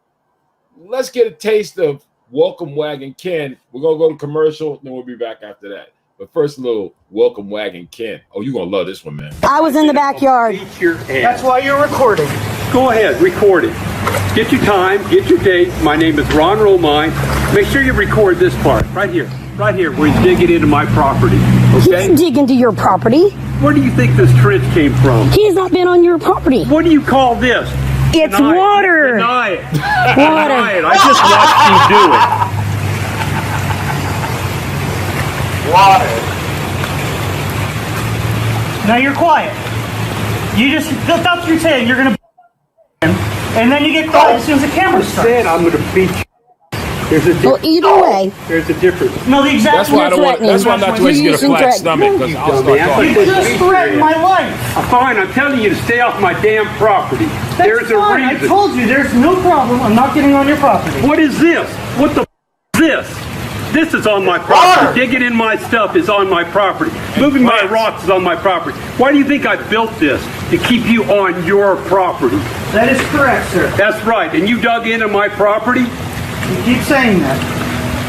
Let's get a taste of Welcome Wagon Ken. We're going to go to commercial, then we'll be back after that. But first, a little Welcome Wagon Ken. Oh, you're going to love this one, man. I was in the backyard. That's why you're recording. Go ahead, record it. Get your time, get your date. My name is Ron Romine. Make sure you record this part right here where he's digging into my property. Okay? He didn't dig into your property. Where do you think this trench came from? He's not been on your property. What do you call this? It's water. Deny it. Water. Deny it. I just watched you do it. Water. Now you're quiet. That's what you're saying. You're going to and then you get quiet as soon as the camera starts. I said I'm going to beat you. There's a difference. Well, either way. There's a difference. No, the exact. That's why I don't want. That's why I'm not too easy to get a flat stomach, because I'll start talking. You just threatened my life. Fine, I'm telling you to stay off my damn property. There's a reason. I told you there's no problem. I'm not getting on your property. What is this? What the is this? This is on my property. Digging in my stuff is on my property. Moving my rocks is on my property. Why do you think I built this? To keep you on your property. That is correct, sir. That's right. And you dug into my property? You keep saying that.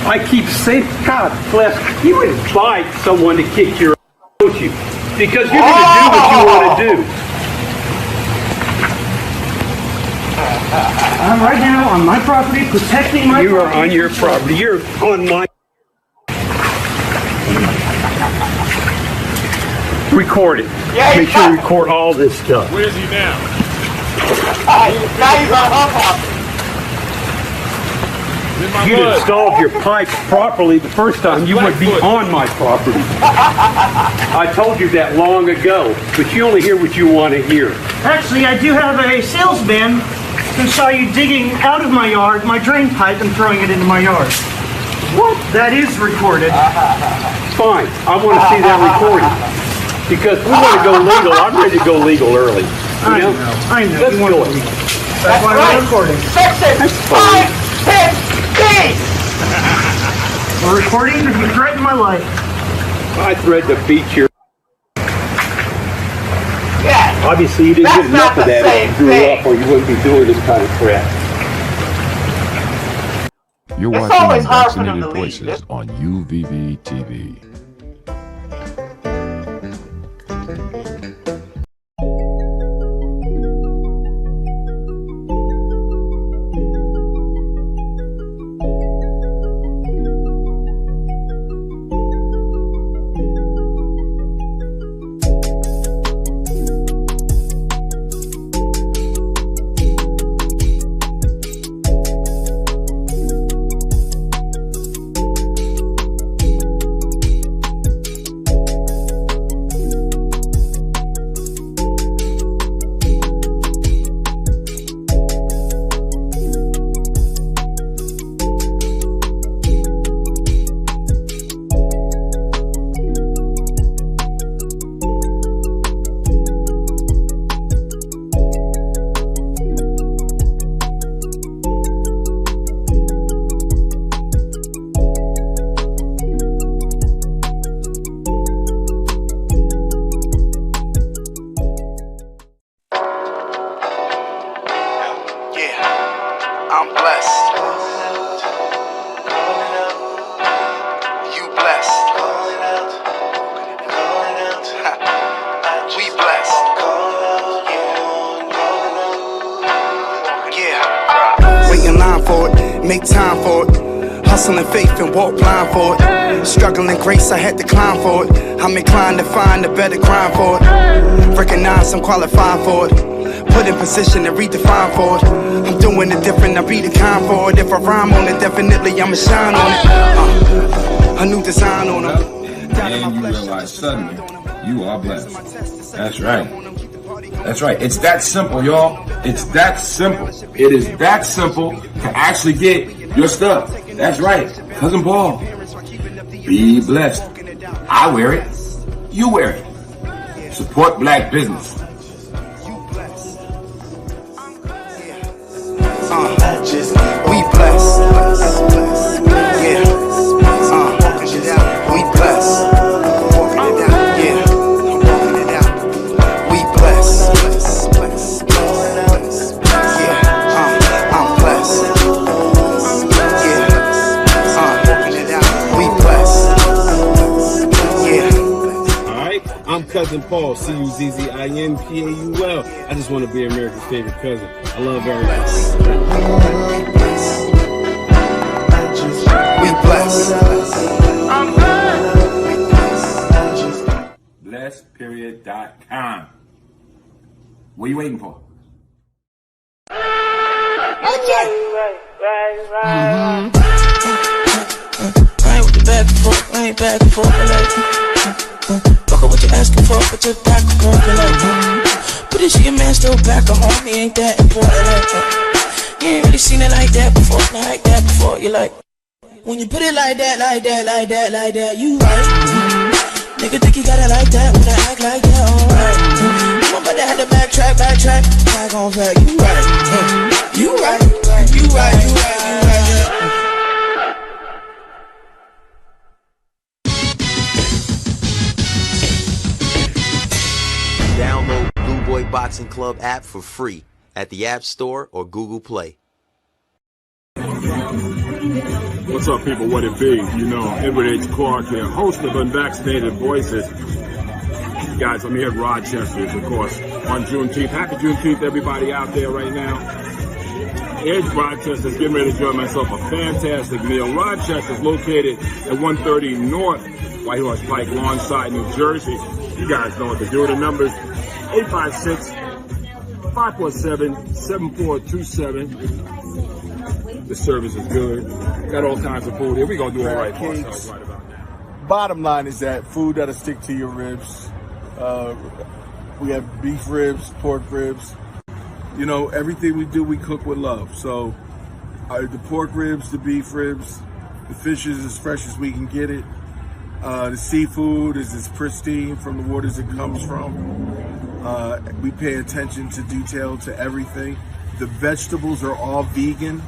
I keep saying, God bless. You invite someone to kick your ass, don't you? Because you're going to do what you want to do. I'm right now on my property, protecting my property. You are on your property. You're on my... Record it. Yeah, make sure you record all this stuff. Where's he now? Now he's on her property. If you'd installed your pipes properly the first time, you would be on my property. I told you that long ago, but you only hear what you want to hear. Actually, I do have a salesman who saw you digging out of my yard, my drain pipe, and throwing it into my yard. What? That is recorded. Fine. I want to see that recorded. Because we want to go legal. I'm ready to go legal early. I know. Let's do it. That's why we're recording. Section 510B. We're recording because you threatened my life. I threatened to beat your... Yeah. Obviously, you didn't get enough of that as you grew up, or you wouldn't be doing this kind of crap. You're It's watching always hard for them Unvaccinated to leave. Voices on UVV TV. make time for it. Hustling faith and walk blind for it. Struggling grace, I had to climb for it. I'm inclined to find a better grind for it. Recognize I'm qualified for it. Put in position and redefine for it. I'm doing it different, I be the kind for it. If I rhyme on it, definitely I'ma shine on it. A new design on it. And you realize suddenly you are blessed. That's right. That's right. It's that simple, y'all. It's that simple. It is that simple to actually get your stuff. That's right. Cousin Paul. Be blessed. I wear it. You wear it. Support black business. We blessed. Yeah. We blessed. Walking it out. Yeah. Walking it out. We blessed. Yeah. I'm blessed. Yeah. Walking it out. We blessed. Yeah. Alright, I'm Cousin Paul, C-U-Z-Z-I-N-P-A-U-L. I just want to be America's favorite cousin. I love everybody. We blessed. Blessperiod.com. What are you waiting for? Right with the back and forth, right back and forth, like fuck up what you asking for, but your back and forth, like but is your man still back at home? He ain't that important, like you ain't really seen it like that before, like that before. You like when you put it like that, like that, like that, like that, you right. Nigga think you got it like that, when I act like that, alright. I'm about to have to backtrack, back on fact, you right. You right, you right, you right, you right. Download Blue Boy Boxing Club app for free at the App Store or Google Play. What's up, people? What it be? You know, Edward H. Clark here, host of Unvaccinated Voices. Guys, I'm here at Rochester's, of course, on Juneteenth. Happy Juneteenth, everybody out there right now. Here's Rochester's, getting ready to enjoy myself a fantastic meal. Rochester's located at 130 North White Horse Pike, Lawnside, New Jersey. You guys know what to do. The number's 856-547-7427. The service is good. Got all kinds of food here. We're going to do all right for ourselves right about now. Bottom line is that food that'll stick to your ribs. We have beef ribs, pork ribs. You know, everything we do, we cook with love. So the pork ribs, the beef ribs, the fish is as fresh as we can get it. The seafood is as pristine from the waters it comes from. We pay attention to detail to everything. The vegetables are all vegan,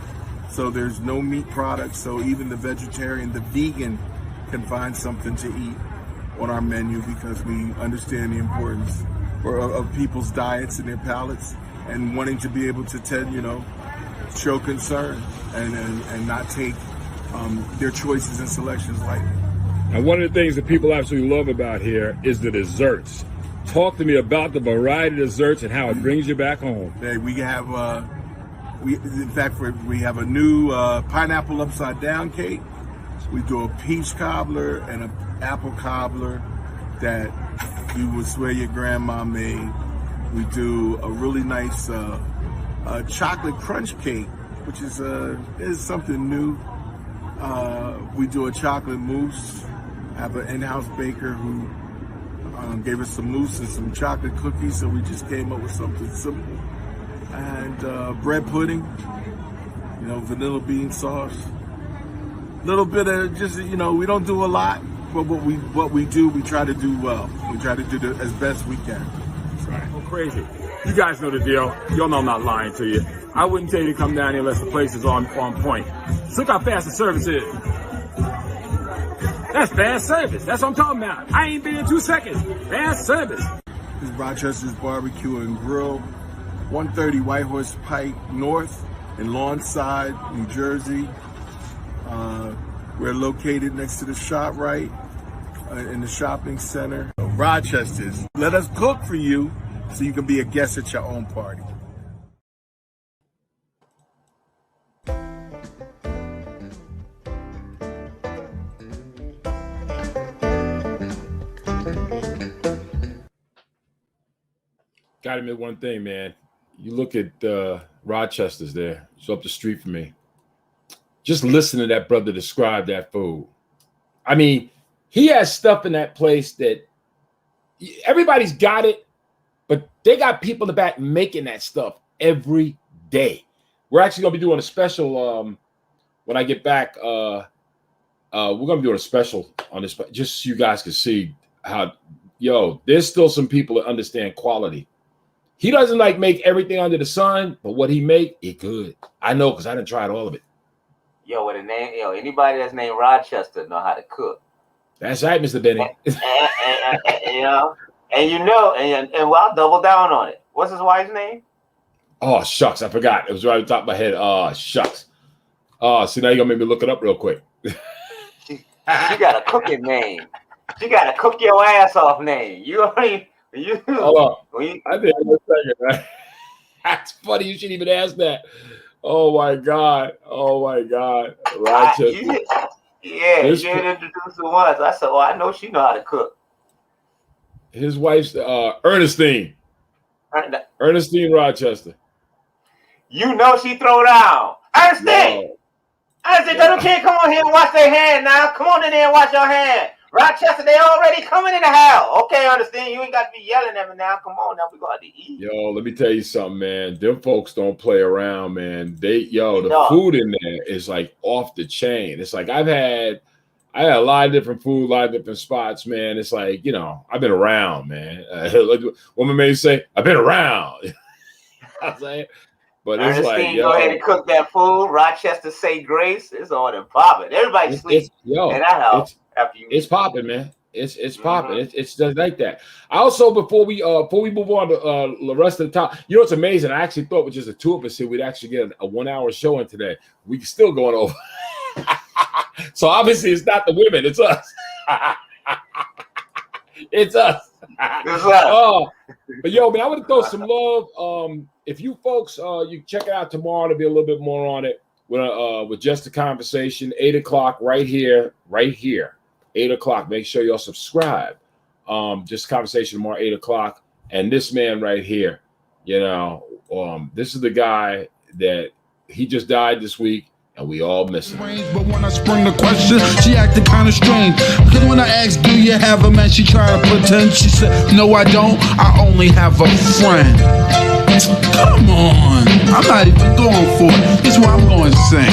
so there's no meat products. So even the vegetarian, the vegan can find something to eat on our menu because we understand the importance of people's diets and their palates and wanting to be able to show concern and not take their choices and selections lightly. And one of the things that people absolutely love about here is the desserts. Talk to me about the variety of desserts and how it brings you back home. Hey, we have, we have a new pineapple upside down cake. We do a peach cobbler and an apple cobbler that you would swear your grandma made. We do a really nice chocolate crunch cake, which is something new. We do a chocolate mousse. I have an in-house baker who gave us some mousse and some chocolate cookies, so we just came up with something simple. And bread pudding, vanilla bean sauce. A little bit of just, we don't do a lot, but what we do, we try to do well. We try to do as best we can. Right. Well, crazy. You guys know the deal. Y'all know I'm not lying to you. I wouldn't tell you to come down here unless the place is on point. Just look how fast the service is. That's fast service. That's what I'm talking about. I ain't been in 2 seconds. Fast service. This is Rochester's Barbecue and Grill, 130 White Horse Pike North in Lawnside, New Jersey. We're located next to the ShopRite in the shopping center. Rochester's. Let us cook for you so you can be a guest at your own party. got to admit one thing, man. You look at Rochester's there. It's up the street from me. Just listen to that brother describe that food. I mean, he has stuff in that place that everybody's got it, but they got people in the back making that stuff every day. We're actually going to be doing a special when I get back. We're going to be doing a special on this, just so you guys can see how, there's still some people that understand quality. He doesn't like make everything under the sun, but what he make, it good. I know because I done tried all of it. With a name, anybody that's named Rochester know how to cook. That's right, Mr. Benny. And I'll double down on it. What's his wife's name? Oh, shucks. I forgot. It was right on top of my head. Oh, shucks. Oh, see, now you're going to make me look it up real quick. She got a cooking name. She got a cook your ass off name. Hold on. I did a second, right? That's funny. You shouldn't even ask that. Oh, my God. Rochester. You introduced her once. I said, I know she know how to cook. His wife's Ernestine. Ernestine Rochester. You know she throw down. Ernestine! Ernestine, little kid, come on here and wash their hand now. Come on in there and wash your hand. Rochester, they already coming in the house. Okay, Ernestine, you ain't got to be yelling at me now. Come on, now we got to eat. Let me tell you something, man. Them folks don't play around, man. The food in there is like off the chain. It's like I had a lot of different food, a lot of different spots, man. It's like, I've been around, man. Like woman may say, I've been around. I'm saying, but it's Ernestine, like, go ahead and cook that food. Rochester, say grace. It's on and popping. Everybody sleeps in that house after you. It's popping, man. It's popping. It's just like that. I also, before we move on to the rest of the time, it's amazing. I actually thought with just the two of us here, we'd actually get a 1 hour show in today. We still going over. So obviously it's not the women, it's us. It's us. Oh, but man, I want to throw some love. If you folks, you check it out tomorrow to be a little bit more on it with Just a Conversation, 8 o'clock right here, 8 o'clock. Make sure y'all subscribe. Just a Conversation tomorrow, 8 o'clock. And this man right here, this is the guy that he just died this week. And we all miss him. But when I sprung the question, she acted kind of strange. Because when I asked, do you have a man? She tried to pretend. She said, no, I don't. I only have a friend. Come on. I'm not even going for it. This is what I'm going to sing.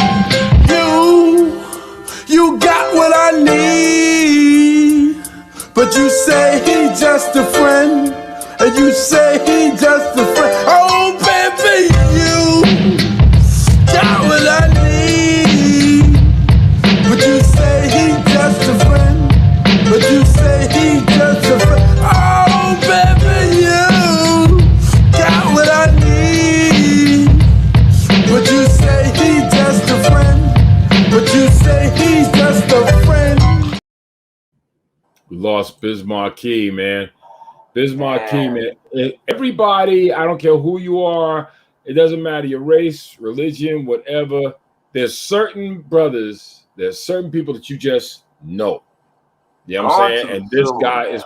You got what I need. But you say he's just a friend. And you say he's just a friend. Oh, baby, you got what I need. But you say he just a friend. But you say he just a friend. Oh, baby, you got what I need. But you say he just a friend. But you say he's just a friend. We lost Biz Marquis, man. Biz Marquis, man. Everybody, I don't care who you are. It doesn't matter your race, religion, whatever. There's certain brothers, there's certain people that you just know. You know what I'm saying? And this guy is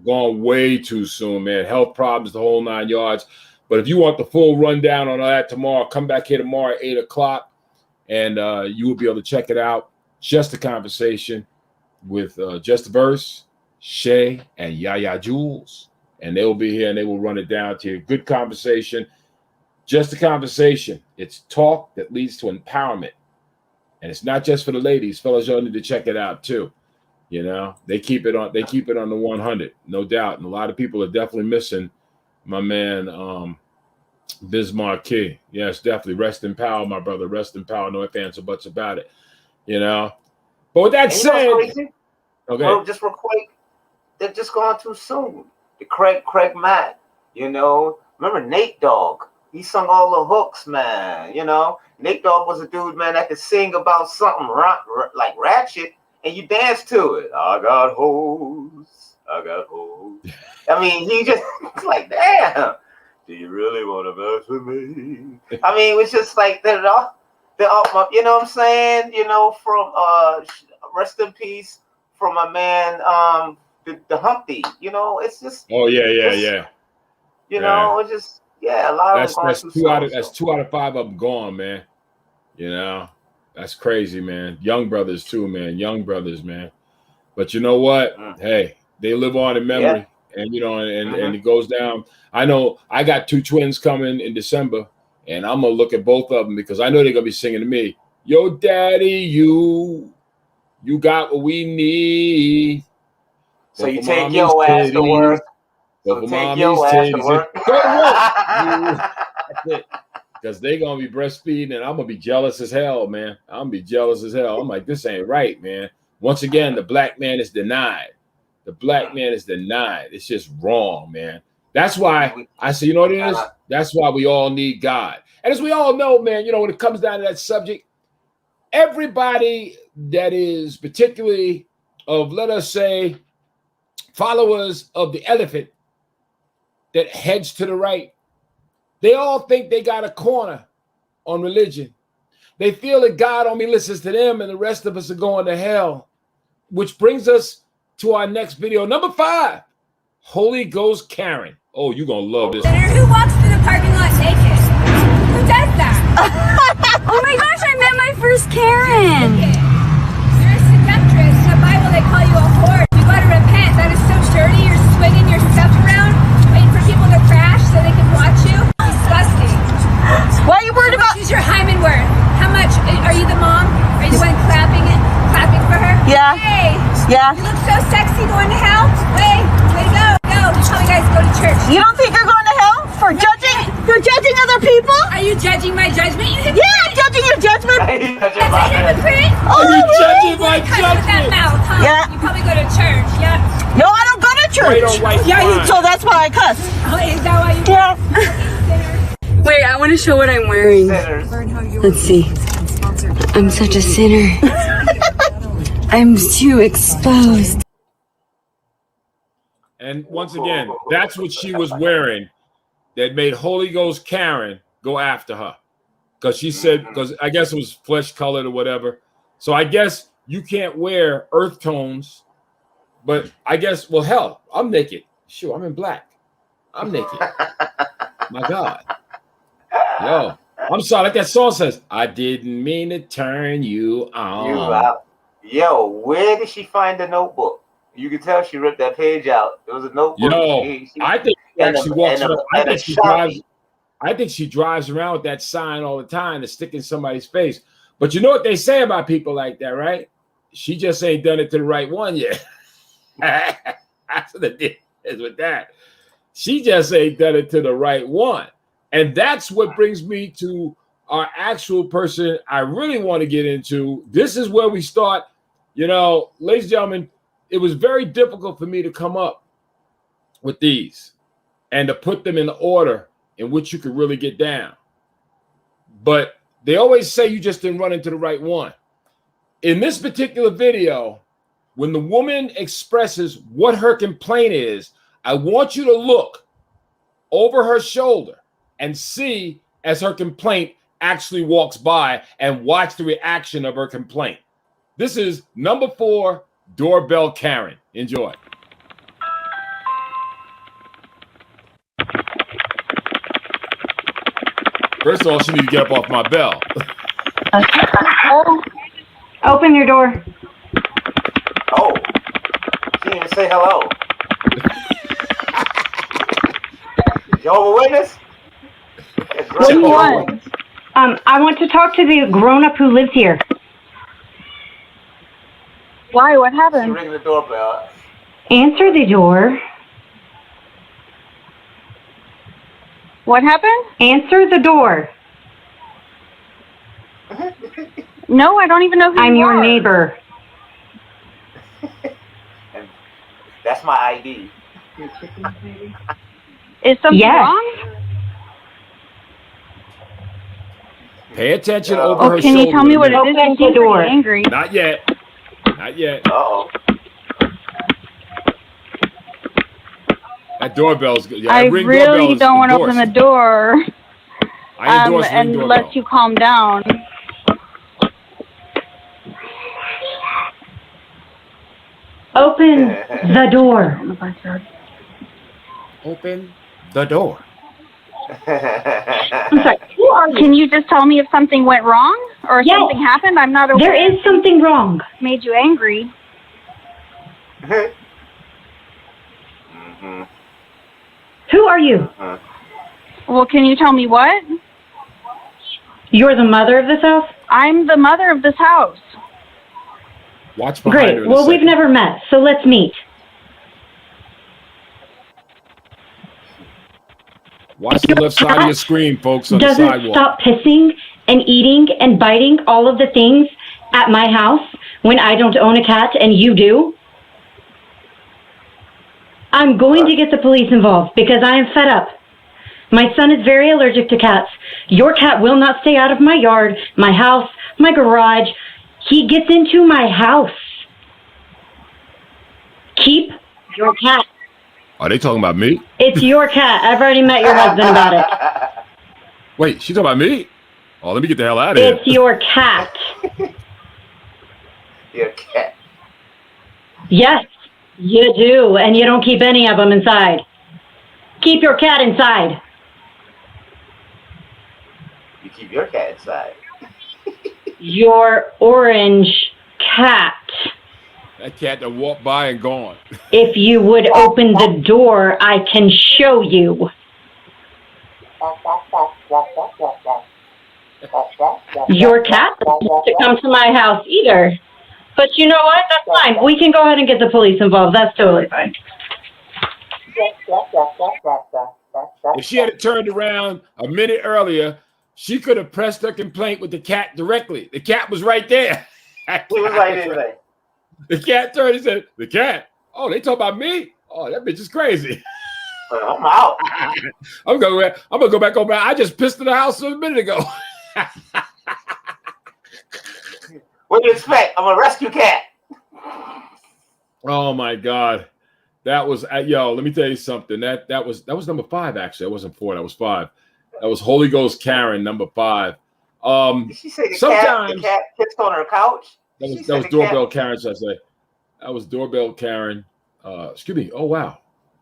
gone way too soon, man. Health problems, the whole 9 yards. But if you want the full rundown on that tomorrow, come back here tomorrow at 8 o'clock, and you will be able to check it out. Just a Conversation with Just a Verse, Shay, and Yaya Jules. And they will be here, and they will run it down to you. Good conversation. Just a Conversation. It's talk that leads to empowerment. And it's not just for the ladies. Fellas, y'all need to check it out too. They keep it on the 100, no doubt. And a lot of people are definitely missing my man Biz Marquis. Yes, definitely. Rest in power, my brother. Rest in power. No ifs, ands, or buts about it. But with that said, okay. Just real quick, they're just going too soon. The Craig Matt, remember Nate Dogg? He sung all the hooks, man. Nate Dogg was a dude, man, that could sing about something like ratchet, and you dance to it. I got hoes. I mean, he just like, damn. Do you really want to mess with me? I mean, it was just like they're all, you know what I'm saying? From rest in peace from my man, the Humpty. It's just. Oh yeah. You know, it's just a lot of them going That's through two out of so. that's 2 out of 5 of them gone, man. You know, that's crazy, man. Young brothers too, man. Young brothers, man. But you know what? Hey, they live on in memory, and you know, and it goes down. I know I got 2 twins coming in December, and I'm gonna look at both of them because I know they're gonna be singing to me. Yo, daddy, you got what we need. So you take your ass to work. So take your ass to work. Go to work. That's it. Because they're going to be breastfeeding, and I'm going to be jealous as hell, man. I'm going to be jealous as hell. I'm like, this ain't right, man. Once again, the black man is denied. The black man is denied. It's just wrong, man. That's why I say, you know what it is? That's why we all need God. And as we all know, man, you know, when it comes down to that subject, everybody that is particularly of, let us say, followers of the elephant that heads to the right, they all think they got a corner on religion. They feel that God only listens to them and the rest of us are going to hell, which brings us to our next video. Number 5, Holy Ghost Karen. Oh, you're going to love this. Who walks through the parking lot naked? Who does that? Oh my gosh, I met my first Karen. You're a seductress. In the Bible, they call you a whore. You got to repent. That is so dirty. You're swinging your stuff around, waiting for people to crash so they can watch you. Disgusting. Why are you worried about? Is your hymen worth? How much? Are you the mom? Are you the one clapping for her? Yeah. Hey. Yeah. You look so sexy going to hell. Way to go. Just tell you guys go to church. You don't think you're going to hell for judging? For judging other people? Are you judging my judgment? You hypocrite. Yeah, I'm judging your judgment. That's a hypocrite. Oh, Are you judging my Cut with that judgment? mouth, huh? Yeah. You probably go to church. Yeah. No, I don't go to church. So that's why I cuss. Oh, is that why you? Yeah. Wait, I want to show what I'm wearing. Let's see. I'm such a sinner. I'm too exposed. And once again, that's what she was wearing that made Holy Ghost Karen go after her. Because she said, because I guess it was flesh colored or whatever. So I guess you can't wear earth tones. But I guess, well, hell, I'm naked. Sure, I'm in black. I'm naked. My God. Yo, I'm sorry. Like that song says, I didn't mean to turn you on. Yo, where did she find the notebook? You can tell she ripped that page out. It was a notebook. Yo, I think she actually walks around. I think she drives around with that sign all the time to stick in somebody's face. But you know what they say about people like that, right? She just ain't done it to the right one yet. That's what the deal is with that. She just ain't done it to the right one. And that's what brings me to our actual person I really want to get into. This is where we start. You know, ladies and gentlemen, it was very difficult for me to come up with these and to put them in the order in which you could really get down. But they always say you just didn't run into the right one. In this particular video, when the woman expresses what her complaint is, I want you to look over her shoulder and see as her complaint actually walks by and watch the reaction of her complaint. This is number 4, Doorbell Karen. Enjoy. First of all, she needs to get up off my bell. Open your door. Oh, she didn't even say hello. Jehovah's Witness? What do you want? I want to talk to the grown-up who lives here. Why? What She happened? ringing the doorbell. Answer the door. What happened? Answer the door. No, I don't even know who I'm you your are. neighbor. And that's my ID. Is something Yes. wrong? Pay attention over her Can shoulder. you tell me what it is? Open You the seem door. pretty angry. Not yet. Not yet. Uh-oh. That doorbell's good. Yeah, I ring really doorbell is don't want to open the endorsed. door I endorse ring doorbell. unless you calm down. Open the door. Open the door. I'm sorry. Can you just tell me if something went wrong or if something happened? I'm not aware. There is something wrong. Made you angry. Who are you? Well, can you tell me what? You're the mother of this house? I'm the mother of this house. Watch behind her. Great. Well, we've never met, so let's meet. Watch the left side of your screen, folks, on the Doesn't sidewalk. stop pissing and eating and biting all of the things at my house when I don't own a cat and you do. I'm going to get the police involved because I am fed up. My son is very allergic to cats. Your cat will not stay out of my yard, my house, my garage. He gets into my house. Keep your cat. Are they talking about me? It's your cat. I've already met your husband about it. Wait, she talking about me? Oh, let me get the hell out of here. It's your cat. Your cat. Yes, you do, and you don't keep any of them inside. Keep your cat inside. You keep your cat inside. Your orange cat. That cat that walked by and gone. If you would open the door, I can show you. Your cat doesn't want to come to my house either. But you know what? That's fine. We can go ahead and get the police involved. That's totally fine. If she had turned around a minute earlier, she could have pressed her complaint with the cat directly. The cat was right there. He was right there. The cat turned and said, the cat? Oh, they talk about me? Oh, that bitch is crazy. I'm out. I'm gonna go back over. I just pissed in the house a minute ago. What do you expect? I'm a rescue cat. Oh my God. That was yo, let me tell you something. That was number 5, actually. That wasn't 4, that was 5. That was Holy Ghost Karen, number 5. Did she say the cat pissed on her couch? That was Doorbell Karen, should I say. That was Doorbell Karen. Excuse me. Oh wow.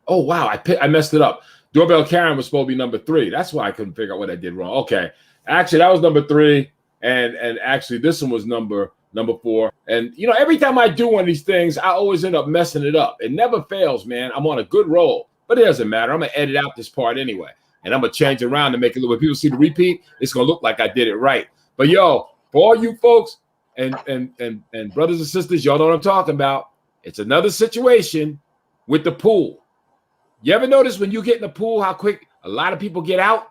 I messed it up. Doorbell Karen was supposed to be number 3. That's why I couldn't figure out what I did wrong. Okay. Actually, that was number 3. And actually this one was number 4. And you know, every time I do one of these things, I always end up messing it up. It never fails, man. I'm on a good roll, but it doesn't matter. I'm gonna edit out this part anyway, and I'm gonna change it around to make it look. When people see the repeat, it's gonna look like I did it right. But yo, for all you folks and brothers and sisters, y'all know what I'm talking about. It's another situation with the pool. You ever notice when you get in the pool how quick a lot of people get out?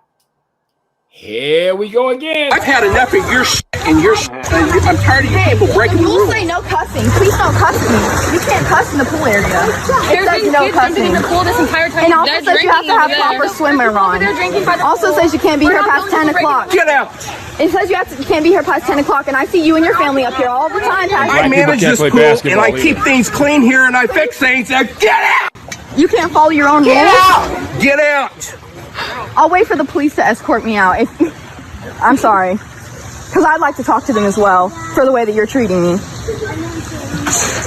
Here we go again. I've had enough of your shit and your shit. I'm tired of you people breaking the rules. Rules say no cussing. Please don't cuss me. You can't cuss in the pool area. It says no cussing. In the pool this entire time. And also says you have to have proper swimwear on. Also says you can't be here past 10 o'clock. Get out. It says you can't be here past 10 o'clock, and I see you and your family up here all the time. I manage this pool, and I keep things clean here, and I fix things. Now get out! You can't follow your own rules? Get out! I'll wait for the police to escort me out. I'm sorry. Because I'd like to talk to them as well for the way that you're treating me.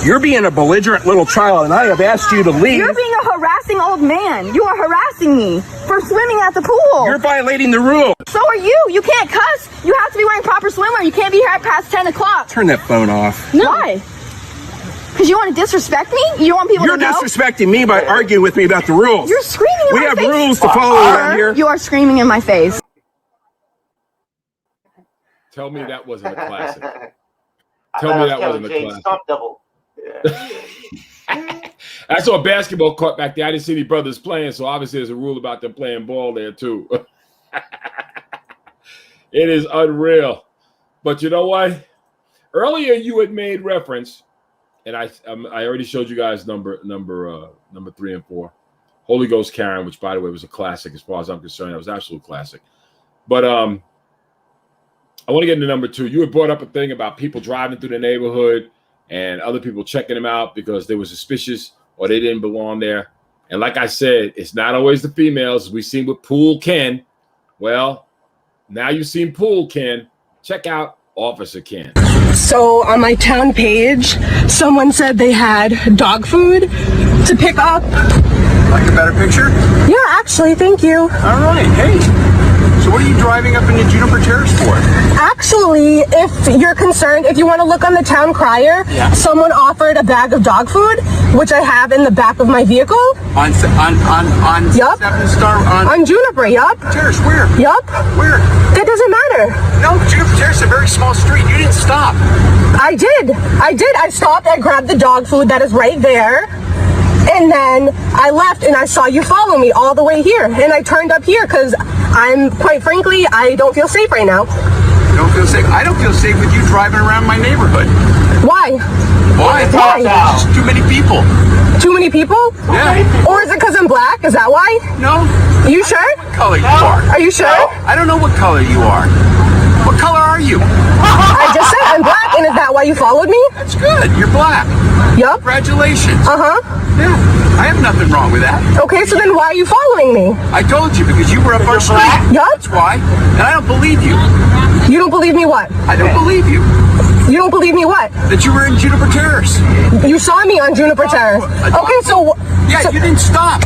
You're being a belligerent little child, and I have asked you to leave. You're being a harassing old man. You are harassing me for swimming at the pool. You're violating the rules. So are you. You can't cuss. You have to be wearing proper swimwear. You can't be here past 10 o'clock. Turn that phone off. No. Why? Because you want to disrespect me? You don't want people to know? You're disrespecting me by arguing with me about the rules. You're screaming in my face. We have rules to follow around here. You are screaming in my face. Tell me that wasn't a classic. Tell me that wasn't a classic. Double. Yeah. I saw a basketball court back there. I didn't see any brothers playing, so obviously there's a rule about them playing ball there too. It is unreal. But you know what? Earlier you had made reference, and I already showed you guys number 3 and 4, Holy Ghost Karen, which by the way was a classic as far as I'm concerned. It was an absolute classic. But I want to get into number 2. You had brought up a thing about people driving through the neighborhood and other people checking them out because they were suspicious or they didn't belong there. And like I said, it's not always the females. We've seen with Pool Ken. Well, now you've seen Pool Ken. Check out Officer Ken. So on my town page, someone said they had dog food to pick up Like a better picture? Yeah, actually, thank you. All right. Hey. So what are you driving up into Juniper Terrace for? Actually, if you're concerned, if you want to look on the town crier, someone offered a bag of dog food, which I have in the back of my vehicle. On Yup. 7-Star on Juniper, yup. Terrace, where? Yup. Where? That doesn't matter. No, Juniper Terrace is a very small street. You didn't stop. I did. I stopped. I grabbed the dog food that is right there. And then I left and I saw you follow me all the way here. And I turned up here because quite frankly, I don't feel safe right now. You don't feel safe? I don't feel safe with you driving around my neighborhood. Why? Why? Why? There's just too many people. Too many people? Yeah. Or is it because I'm black? Is that why? No. You sure? What color you are? Are you sure? I don't know what color you are. What color are you? I just said I'm black, and is that why you followed me? That's good. You're black. Yup. Congratulations. Yeah. I have nothing wrong with that. Okay, so then why are you following me? I told you because you were up our street. Yup. That's why. And I don't believe you. You don't believe me what? I don't believe you. You don't believe me what? That you were in Juniper Terrace. You saw me on Juniper Terrace. Okay, so... Yeah, you didn't stop.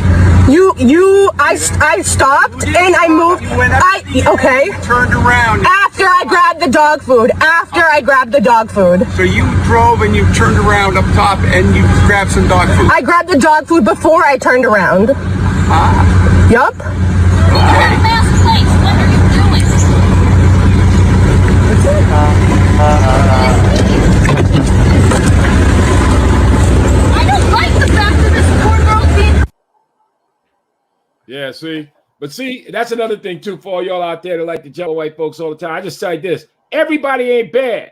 I stopped and I moved. Okay. Turned around. After I grabbed the dog food. So you drove and you turned around up top and you grabbed some dog food. I grabbed the dog food before I turned around. Yup. Okay. I don't like the fact that this poor girl's being... Yeah, see? But see, that's another thing, too, for all y'all out there that like to jump on white folks all the time. I just say this. Everybody ain't bad.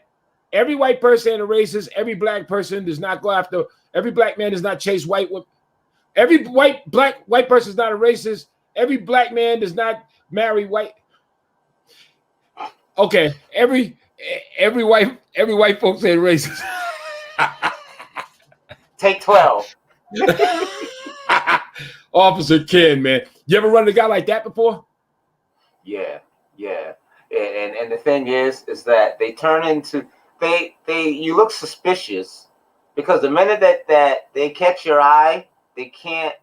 Every white person ain't a racist. Every black person does not go after... Every black man does not chase white women. Every white person is not a racist. Every black man does not marry white... Okay, every white folks ain't racist. Take 12. Officer Ken, man. You ever run into a guy like that before? Yeah. And the thing is that they turn into you look suspicious because the minute that they catch your eye, they can't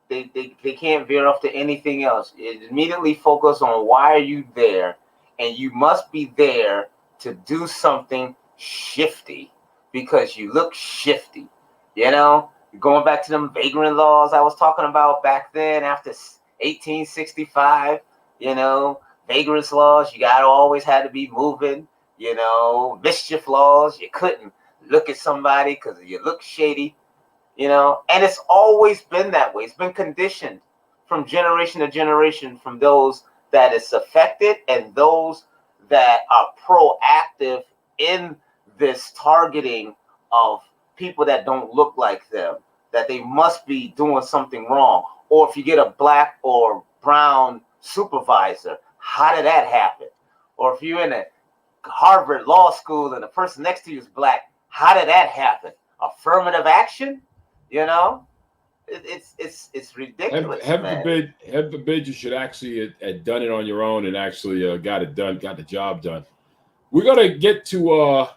veer off to anything else. It immediately focus on why are you there, and you must be there to do something shifty because you look shifty. You know, going back to them vagrant laws I was talking about back then after 1865. You know, vagrants laws, you always had to be moving. You know, mischief laws, you couldn't look at somebody because you look shady. You know, and it's always been that way. It's been conditioned from generation to generation from those that it's affected and those that are proactive in this targeting of people that don't look like them, that they must be doing something wrong. Or if you get a black or brown supervisor, how did that happen? Or if you're in a Harvard law school and the person next to you is black, how did that happen? Affirmative action? You know, it's ridiculous. Heaven forbid you should actually have done it on your own and actually got it done, got the job done. We're gonna get to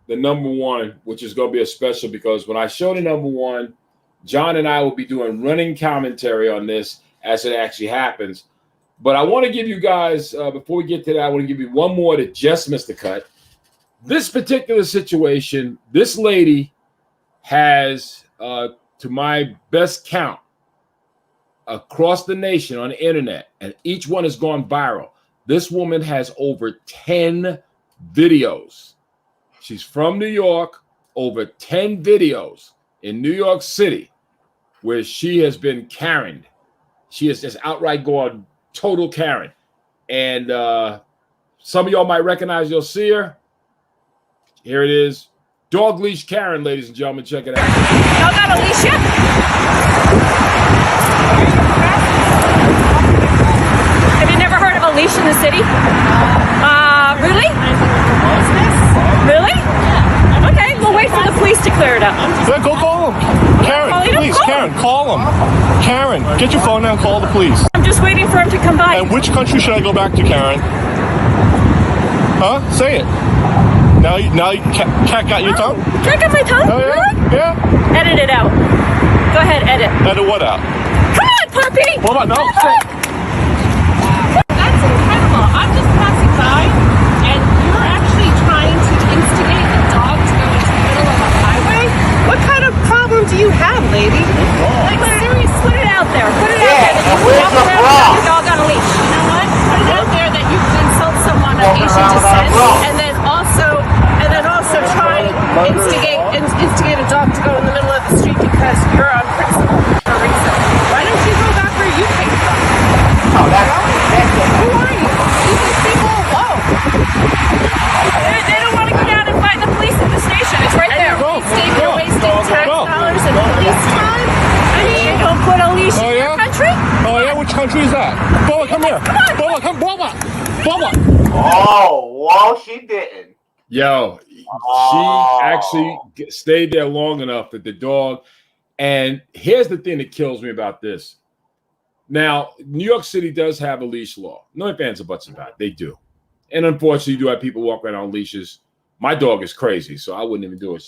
the number one, which is gonna be a special because when I show the number one, John and I will be doing running commentary on this as it actually happens. But I want to give you guys before we get to that, I want to give you one more that just missed the cut. This particular situation, this lady has, to my best count, across the nation on the internet, and each one has gone viral. This woman has over 10 videos. She's from New York, over 10 videos in New York City where she has been Karen. She is just outright going total Karen. And some of y'all might recognize, you'll see her. Here it is. Dog leash Karen, ladies and gentlemen. Check it out. Y'all got a leash yet? Have you never heard of a leash in the city? Really? Really? Okay, we'll wait for the police to clear it up. Yeah, go call them. Karen, please, Karen, call them. Karen, get your phone now and call the police. I'm just waiting for him to come by. And which country should I go back to, Karen? Huh? Say it. Now cat got your tongue? Cat got my tongue? Oh, yeah? Really? Yeah. Edit it out. Go ahead, edit. Edit what out? Come on, puppy! Hold on, no. That's incredible. I'm just passing by, and you're actually trying to instigate a dog to go into the middle of a highway? What kind of problem do you have, lady? Like, seriously, put it out there. Put it out there that you walk around without your dog on a leash. You know what? Put it out there that you insult someone of Asian descent, and then also try and instigate a dog to go in the middle of the street because you're on principle for a reason. Why don't you go back where you came from? Oh, that's Who are you? These people alone. They don't want to go down and fight the police at the station. It's right there. You're wasting tax dollars and police time. I mean, you don't put a leash in your country? Oh, yeah? Which country is that? Bola, come here. Bola, come. Bola. Oh, well, she didn't. Yo, she actually stayed there long enough that the dog. And here's the thing that kills me about this. Now, New York City does have a leash law. No ifs, ands, or buts about it. They do. And unfortunately, you do have people walk around on leashes. My dog is crazy, so I wouldn't even do it.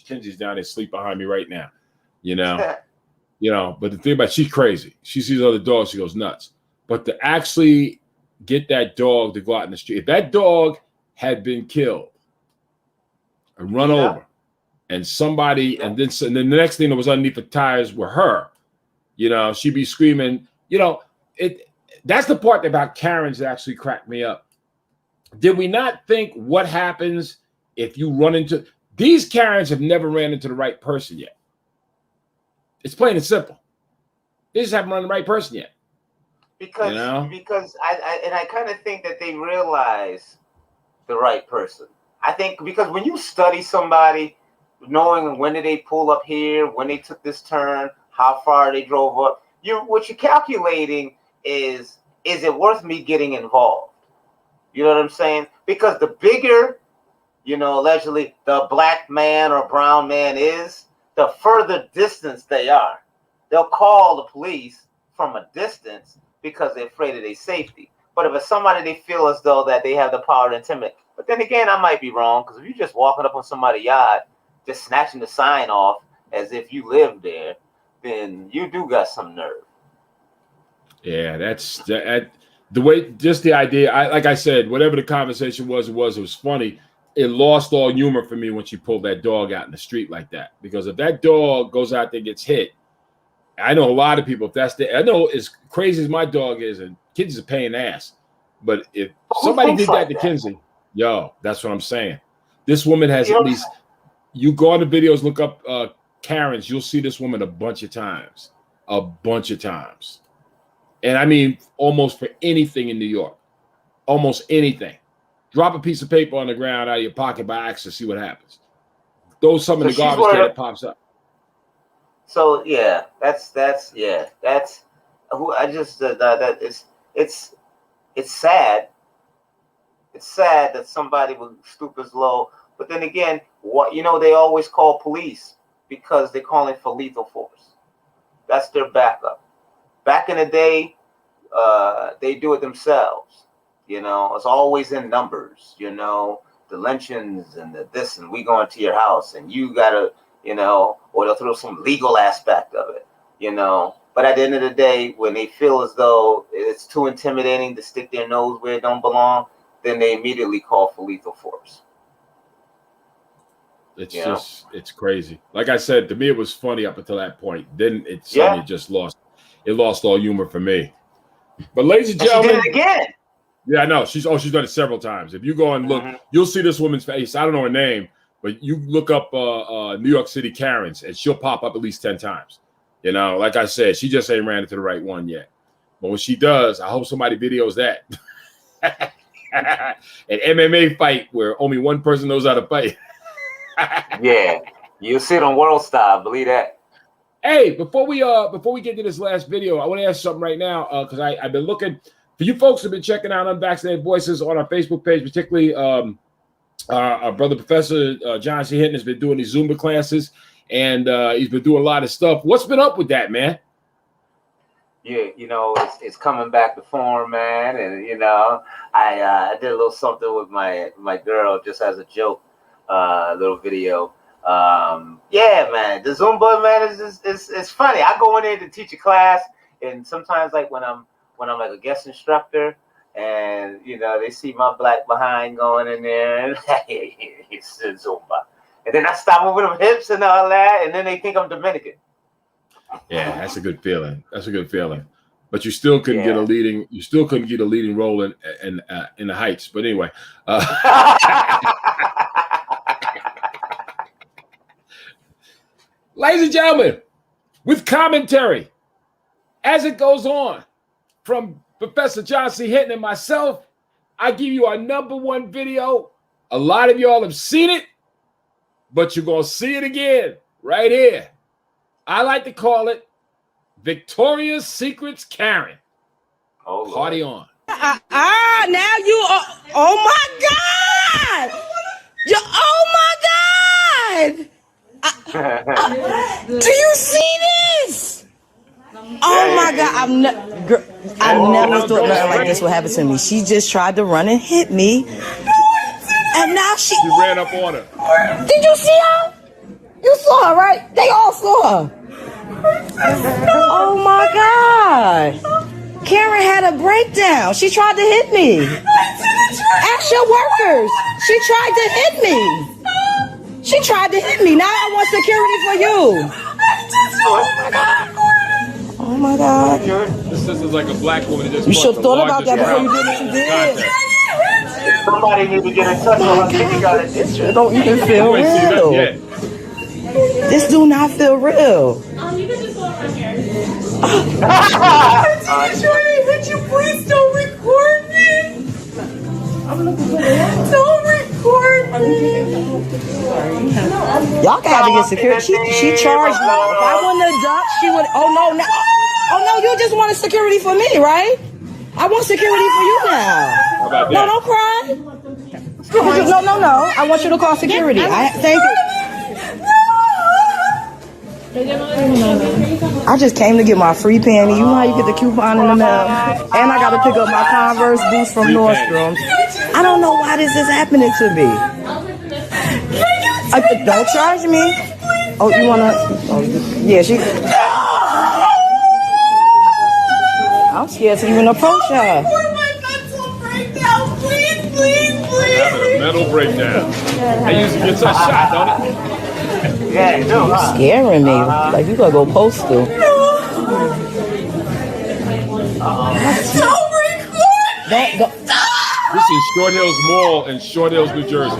Kenzie's down there asleep behind me right now. You know, but the thing about she's crazy. She sees other dogs, she goes nuts. But to actually get that dog to go out in the street, if that dog had been killed and run over, and somebody, and then the next thing that was underneath the tires were her, you know, she'd be screaming. You know, that's the part about Karens that actually cracked me up. Did we not think what happens if you run into these Karens have never ran into the right person yet? It's plain and simple. They just haven't run the right person yet. Because I kind of think that they realize the right person. I think because when you study somebody, knowing when did they pull up here, when they took this turn, how far they drove up, what you're calculating is it worth me getting involved? You know what I'm saying? Because the bigger, allegedly the black man or brown man is, the further distance they are. They'll call the police from a distance because they're afraid of their safety. But if it's somebody they feel as though that they have the power to intimidate. But then again, I might be wrong, because if you're just walking up on somebody's yard, just snatching the sign off as if you live there, then you do got some nerve. Yeah, that's the way, just the idea. Like I said, whatever the conversation was, it was funny. It lost all humor for me when she pulled that dog out in the street like that. Because if that dog goes out there and gets hit, I know a lot of people, I know as crazy as my dog is, and kids are paying ass. But if somebody did that to Kenzie, that's what I'm saying. This woman has at least, you go on the videos, look up Karens, you'll see this woman a bunch of times. And I mean, almost for anything in New York, almost anything. Drop a piece of paper on the ground out of your pocket by accident, see what happens. Throw some in the garbage can, it pops up. So yeah, that's who I just that it's sad. It's sad that somebody would stoop as low. But then again, they always call police because they're calling for lethal force. That's their backup. Back in the day, they do it themselves. It's always in numbers. The lynchings and the this, and we go into your house and you gotta, or they'll throw some legal aspect of it, But at the end of the day, when they feel as though it's too intimidating to stick their nose where it don't belong, then they immediately call for lethal force. It's it's crazy. Like I said, to me, it was funny up until that point. Then it suddenly just lost all humor for me. But ladies and gentlemen, she did it again. Yeah, I know. She's done it several times. If you go and look, you'll see this woman's face. I don't know her name, but you look up New York City Karens, and she'll pop up at least 10 times. Like I said, she just ain't ran into the right one yet. But when she does, I hope somebody videos that. An MMA fight where only one person knows how to fight. Yeah, you'll see it on World Style. Believe that. Hey, before we get to this last video, I want to ask something right now because I've been looking. For you folks who've been checking out Unvaccinated Voices on our Facebook page, particularly our brother Professor John C. Hinton has been doing these Zumba classes, and he's been doing a lot of stuff. What's been up with that, man? Yeah, it's coming back to form, man, and I did a little something with my girl just as a joke, little video. Yeah, man, the Zumba, man, is funny. I go in there to teach a class, and sometimes like when I'm like a guest instructor, and they see my black behind going in there, and it's Zumba, and then I stop moving them hips and all that, and then they think I'm Dominican. Yeah, that's a good feeling. But you still couldn't get a leading. You still couldn't get a leading role in the Heights. But anyway. Ladies and gentlemen, with commentary as it goes on from Professor John C. Hinton and myself, I give you our #1 video. A lot of y'all have seen it, but you're going to see it again right here. I like to call it Victoria's Secret's Karen. Oh, party on. Now you are, oh my God! Oh my God! Do you see this? Oh my God! I never thought nothing like this would happen to me. She just tried to run and hit me, and now she ran up on her. Did you see her? You saw her, right? They all saw her. Oh my God! Karen had a breakdown. She tried to hit me. Ask your workers. She tried to hit me. She tried to hit me. Now I want security for you. Oh my God. Oh my God. This is like a black woman that just. You should have thought about that before you did what you did. Somebody need to get in touch with her. It don't even feel real. This do not feel real. You can just go around here. Would you please don't record me? Don't record me. Y'all gotta get security. She charged me. If I wouldn't have ducked, she would. Oh no, you just wanted security for me, right? I want security for you now. No, don't cry. No. I want you to call security. Thank you. I just came to get my free panty. You know how you get the coupon in the mail? And I got to pick up my Converse boots from Nordstrom. I don't know why this is happening to me. Don't charge me. Oh, you want to? Oh, yeah, she. I'm scared to even approach her. Having a mental breakdown. They usually get a shot, don't it? Yeah, you do, You're scaring me. Like you gotta go postal. This is Short Hills Mall in Short Hills, New Jersey.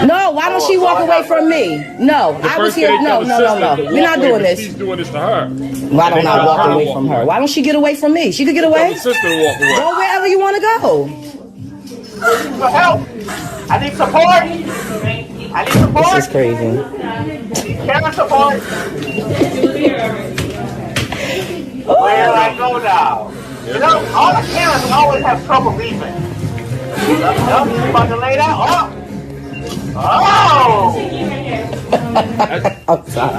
No, why don't she walk away from me? No, I was here. No. We're not doing this. She's doing this to her. Why don't I walk away from her? Why don't she get away from me? She could get away. Sister walk away. Go wherever you want to go. Help! I need support. This is crazy. Karen support. Where do I go now? You know, all the Karens always have trouble leaving. Nope, you about to lay down? Oh! I'm sorry.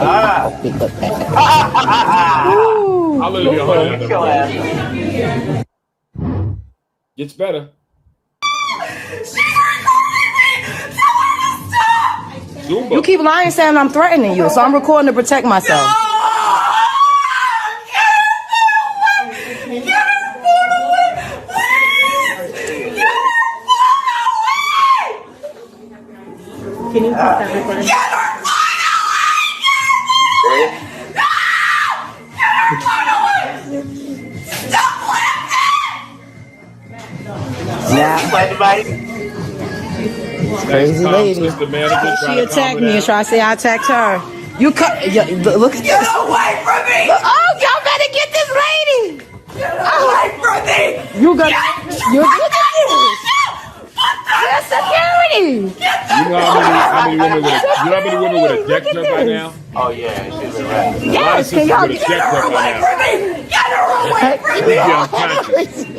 I'll leave you 100. Gets better. Zumba. You keep lying saying I'm threatening you, so I'm recording to protect myself. Can you put that recording? Crazy lady. She attacked me and tried to say I attacked her. You cut. Look at this. Get away from me! Oh, y'all better get this lady! Get away from me! You got. You look at this. Your security. You know how many women with a deck jump right now? Oh yeah, she's a rat. Yes, can y'all get her away from me? Get her away from me! Get her away from me!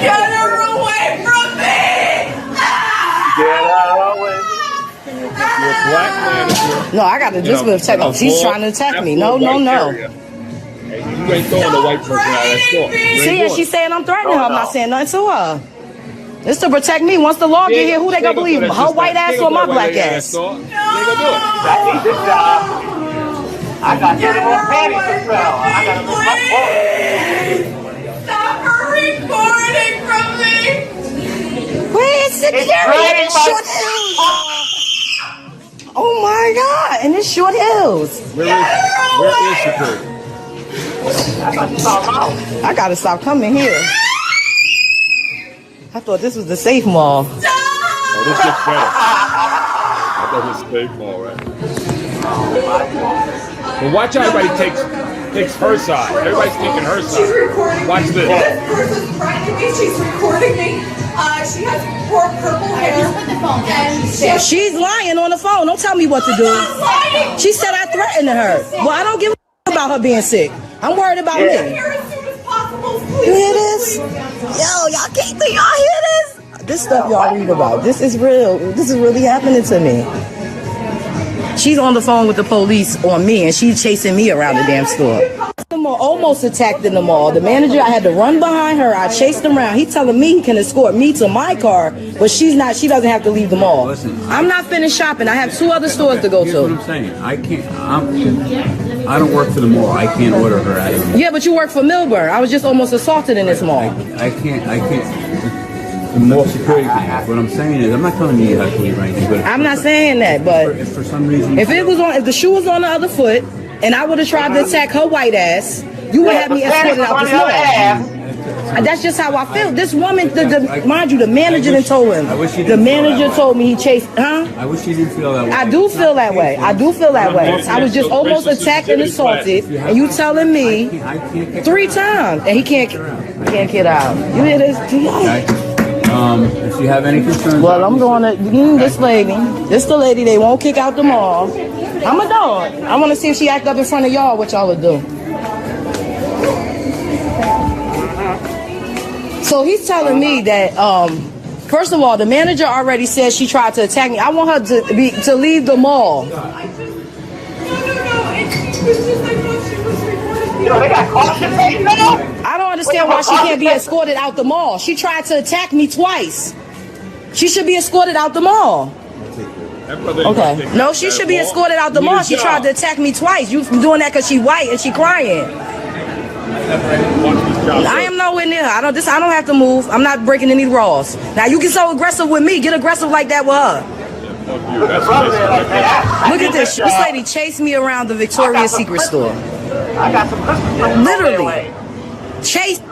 Get her away from me! Get her away. You're a black man. No, I got to just protect her. She's trying to attack me. No. Area. And you You ain't throwing the white person out of that store. See, and she's saying I'm threatening her. I'm not saying nothing to her. It's to protect me. Once the law get here, who they gonna believe? Her white ass or my black ass? I need this job. I got 30 more panties to sell. I gotta move my phone. Stop her recording from me. Where's security in this short hills? Oh my God! In this short hills. Where is security? I gotta stop coming here. I thought this was the safe mall. Oh, this gets better. I thought it was safe mall, right? But watch how everybody takes her side. Everybody's taking her side. She's recording Watch me. this. This person's threatening me. She's recording me. She has purple hair. And She's lying on the phone. Don't tell me what to do. She said I threatened her. Well, I don't give a about her being sick. I'm worried about me. You hear this? Yo, y'all can't think y'all hear this? This stuff y'all read about. This is real. This is really happening to me. She's on the phone with the police on me, and she's chasing me around the damn store. Almost attacked in the mall. The manager, I had to run behind her. I chased him around. He's telling me he can escort me to my car, but she's not. She doesn't have to leave the mall. Listen, I'm not finished shopping. I have 2 other stores to go here's to. what I'm saying. I don't work for the mall. I can't order her out of the mall. Yeah, but you work for Milburn. I was just almost assaulted in this mall. I can't. The mall security can. What I'm saying is, I'm not telling you have to leave or anything. But I'm not saying that, but if for some reason, if the shoe was on the other foot, and I would have tried to attack her white ass, you would have me escorted out the mall. And that's just how I feel. This woman, mind you, the manager done told him. The manager told me he chased, huh? I wish you didn't feel that way. I do feel that way. I do feel that way. I was just almost attacked and assaulted, and you telling me 3 times, and he can't get out. You hear this? If you have any concerns, well, I'm going to this lady. This the lady they won't kick out the mall. I'm a dog. I want to see if she act up in front of y'all. What y'all would do? So he's telling me that, first of all, the manager already said she tried to attack me. I want her to leave the mall. they got caution tape now? I don't understand why she can't be escorted out the mall. She tried to attack me twice. She should be escorted out the mall. Okay. No, she should be escorted out the mall. She tried to attack me twice. You doing that because she white and she crying. I am nowhere near her. I don't have to move. I'm not breaking any laws. Now you get so aggressive with me. Get aggressive like that with her. Look at this. This lady chased me around the Victoria's Secret store. I got some Christmas. Literally. Chased.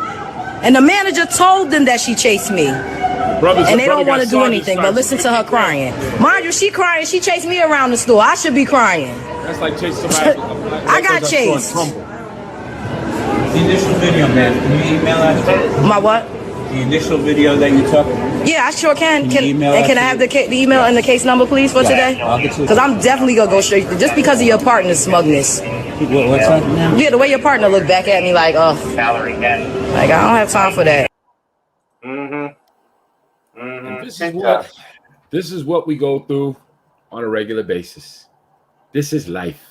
And the manager told them that she chased me. And they don't want to do anything but listen to her crying. Mind you, she crying. She chased me around the store. I should be crying. That's like chasing somebody. I got chased. the initial video, man, can you email that? My what? The initial video that you took. Yeah, I sure can. Can I have the email and the case number, please, for today? Because I'm definitely gonna go straight just because of your partner's smugness. What's that? Yeah, the way your partner looked back at me like, oh, like I don't have time for that. This is what we go through on a regular basis. This is life.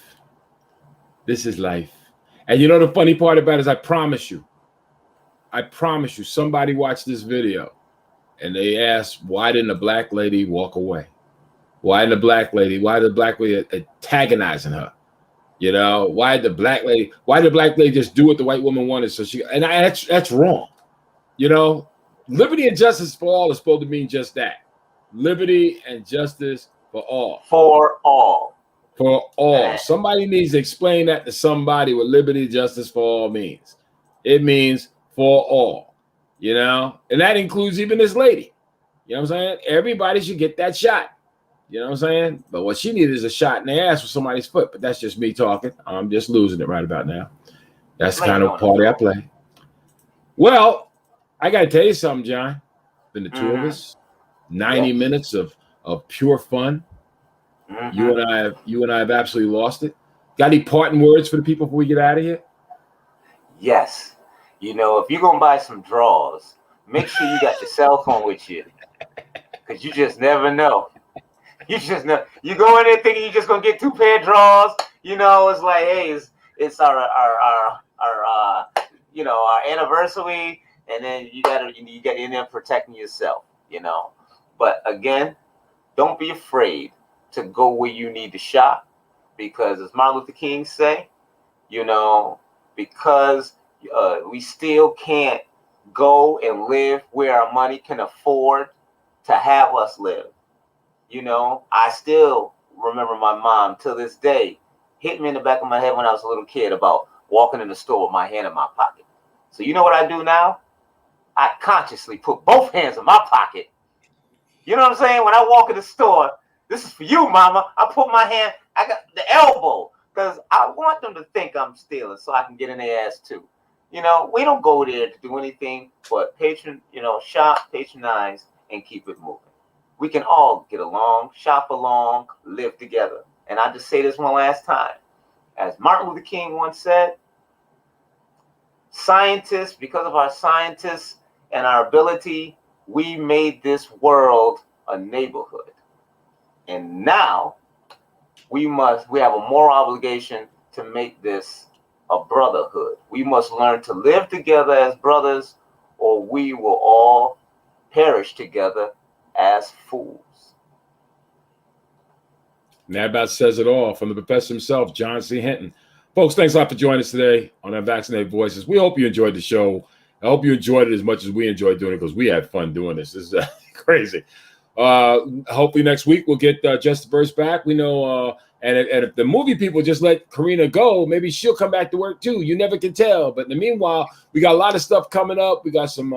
This is life. And you know the funny part about it is I promise you, somebody watched this video and they asked, why didn't the black lady walk away? Why the black lady antagonizing her? You know, why did the black lady just do what the white woman wanted? That's wrong. You know, liberty and justice for all is supposed to mean just that. Liberty and justice for all. For all. For all. Somebody needs to explain that to somebody what liberty and justice for all means. It means for all, you know, and that includes even this lady. You know what I'm saying? Everybody should get that shot. You know what I'm saying? But what she needed is a shot in the ass with somebody's foot. But that's just me talking. I'm just losing it right about now. That's the kind of party I play. Well, I got to tell you something, John. Been the two of us. 90 minutes of pure fun. You and I have absolutely lost it. Got any parting words for the people before we get out of here? Yes. You know, if you're going to buy some drawers, make sure you got your cell phone with you. Because you just never know. You just know. You go in there thinking you're just going to get 2 pair of drawers. You know, it's like, hey, it's our our anniversary, and then you get in there protecting yourself, But again, don't be afraid to go where you need to shop, because as Martin Luther King say, because we still can't go and live where our money can afford to have us live. I still remember my mom to this day hit me in the back of my head when I was a little kid about walking in the store with my hand in my pocket. So you know what I do now? I consciously put both hands in my pocket. You know what I'm saying? When I walk in the store, this is for you, mama. I put my hand, I got the elbow, because I want them to think I'm stealing so I can get in their ass too. We don't go there to do anything but shop, patronize, and keep it moving. We can all get along, shop along, live together. And I just say this one last time. As Martin Luther King once said, scientists, because of our scientists and our ability, we made this world a neighborhood. And now we have a moral obligation to make this a brotherhood. We must learn to live together as brothers, or we will all perish together as fools. And that about says it all from the professor himself, John C. Hinton. Folks, thanks a lot for joining us today on Unvaccinated Voices. We hope you enjoyed the show. I hope you enjoyed it as much as we enjoyed doing it, because we had fun doing this. This is crazy. Hopefully next week we'll get Justa Burst back. We know, and if the movie people just let Karina go, maybe she'll come back to work too. You never can tell. But in the meanwhile, we got a lot of stuff coming up. We got some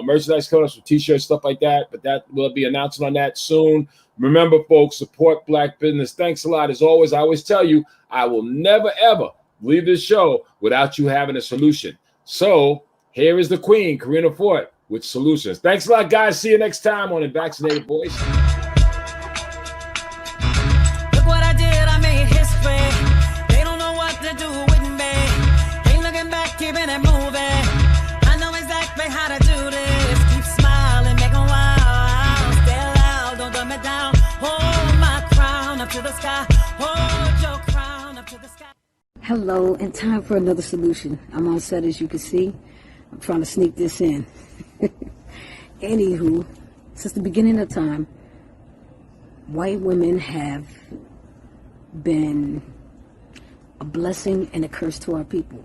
merchandise coming up, some t-shirts, stuff like that. But that will be announcing on that soon. Remember, folks, support Black business. Thanks a lot. As always, I always tell you, I will never, ever leave this show without you having a solution. So here is the queen, Karina Fort, with solutions. Thanks a lot, guys. See you next time on Unvaccinated Voices. Look what I did, I made history. They don't know what to do with me. Ain't looking back, keeping it moving. I know exactly how to do this. Keep smiling, make 'em wild. Stay loud, don't dumb it down. Hold my crown up to the sky. Hold your crown up to the sky. Hello, and time for another solution. I'm on set, as you can see. I'm trying to sneak this in. Anywho, since the beginning of time, white women have been a blessing and a curse to our people.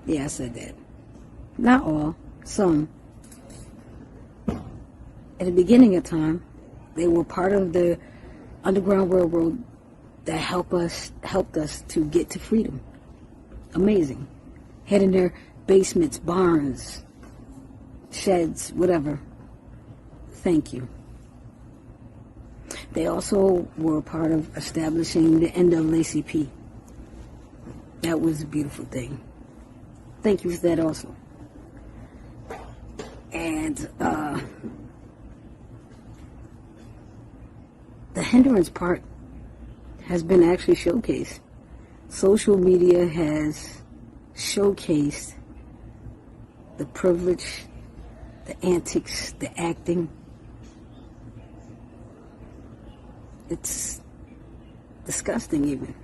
Yeah, I said that. Not all, some. At the beginning of time, they were part of the Underground Railroad that helped us to get to freedom. Amazing. Had in their basements, barns, sheds, whatever. Thank you. They also were part of establishing the NAACP. That was a beautiful thing. Thank you for that also. And the hindrance part has been actually showcased. Social media has showcased the privilege, the antics, the acting. It's disgusting even.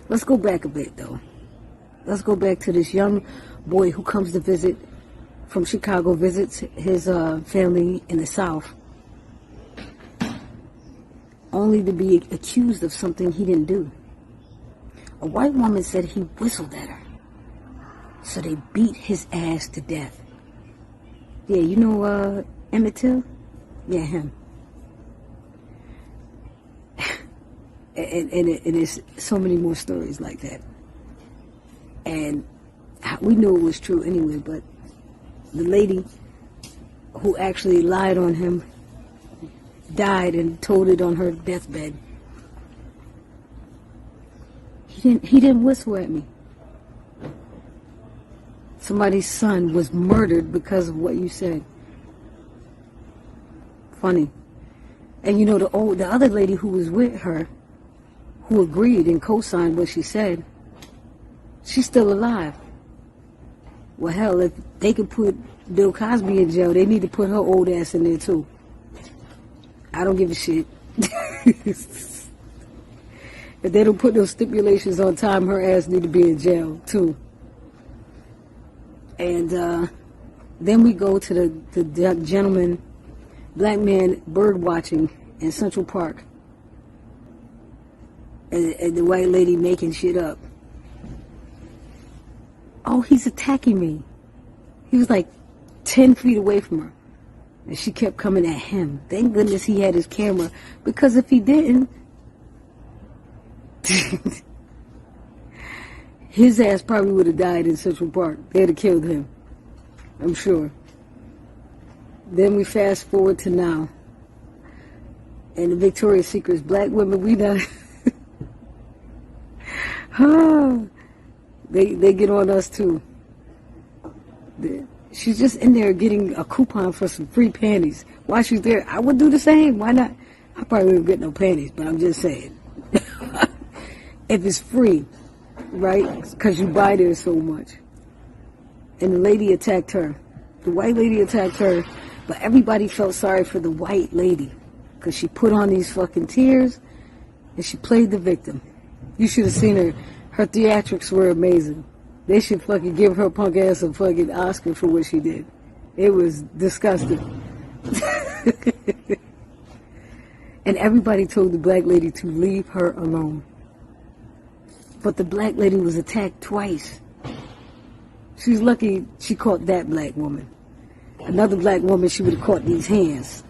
Let's go back a bit though. Let's go back to this young boy who comes to visit from Chicago, visits his family in the South, only to be accused of something he didn't do. A white woman said he whistled at her, so they beat his ass to death. Yeah, you know Emmett Till? Yeah, him. and there's so many more stories like that. And we knew it was true anyway, but the lady who actually lied on him died and told it on her deathbed. He didn't whistle at me. Somebody's son was murdered because of what you said. Funny. And you know, the other lady who was with her, who agreed and co-signed what she said, she's still alive. Well, hell, if they could put Bill Cosby in jail, they need to put her old ass in there too. I don't give a shit. If they don't put those stipulations on time, her ass need to be in jail too. And then we go to the gentleman, black man, bird watching in Central Park. And the white lady making shit up. Oh, he's attacking me. He was like 10 feet away from her. And she kept coming at him. Thank goodness he had his camera. Because if he didn't, his ass probably would have died in Central Park. They'd have killed him. I'm sure. Then we fast forward to now. And the Victoria's Secret's black women, we done. They get on us too. She's just in there getting a coupon for some free panties. While she's there, I would do the same. Why not? I probably wouldn't get no panties, but I'm just saying. If it's free, right? Because you buy there so much. And the lady attacked her. The white lady attacked her, but everybody felt sorry for the white lady because she put on these fucking tears and she played the victim. You should have seen her. Her theatrics were amazing. They should fucking give her punk ass a fucking Oscar for what she did. It was disgusting. And everybody told the black lady to leave her alone. But the black lady was attacked twice. She's lucky she caught that black woman. Another black woman, she would have caught these hands.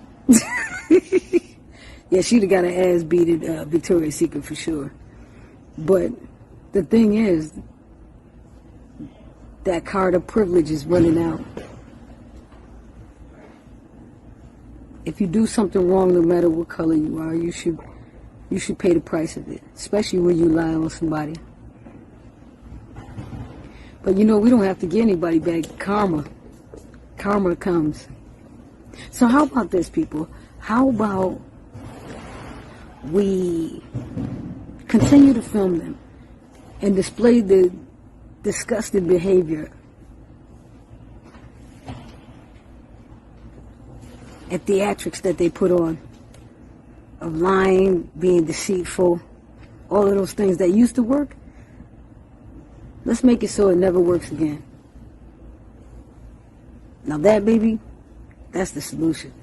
Yeah, she'd have got her ass beat at Victoria's Secret for sure. But the thing is, that card of privilege is running out. If you do something wrong, no matter what color you are, you should pay the price of it, especially when you lie on somebody. But you know, we don't have to get anybody back. Karma comes. So how about this, people? How about we continue to film them and display the disgusting behavior and theatrics that they put on of lying, being deceitful, all of those things that used to work. Let's make it so it never works again. Now that, baby, that's the solution.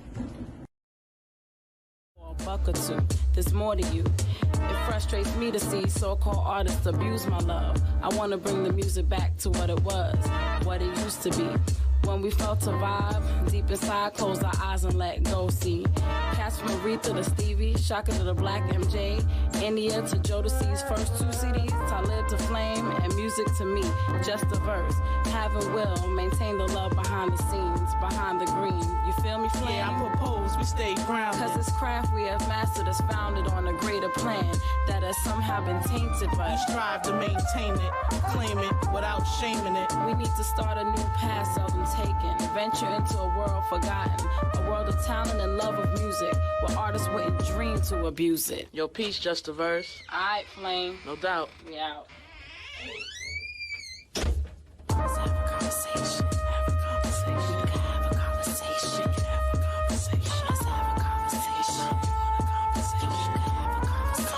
A buck or two, there's more to you. It frustrates me to see so-called artists abuse my love. I want to bring the music back to what it was, what it used to be. When we felt a vibe, deep inside, close our eyes and let go, see. Cats from Aretha to Stevie, Shaka to the Black MJ, India to Jodeci's first 2 CDs, Talib to Flame, and music to me, just a verse. Having will, maintain the love behind the scenes, behind the green. You feel me, Flame? Yeah, I propose we stay grounded. Cause this craft we have mastered is founded on a greater plan that has somehow been tainted, but we strive to maintain it, claim it without shaming it. We need to start a new path, seldom taken, venture into a world forgotten, a world of talent and love of music, where artists wouldn't dream to abuse it. Your piece, just a verse. Alright, Flame. No doubt. We out. Let's have a conversation. Have a conversation. We can have a conversation. We can have a conversation. Let's have a conversation. You want a conversation?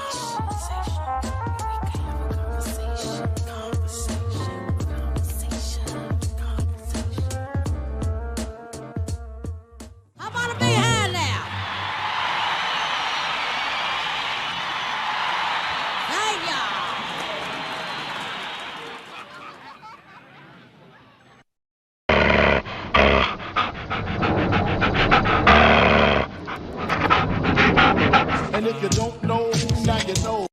We can have a conversation. We can have a conversation. How about a big hand now? Thank y'all. And if you don't know, now you know.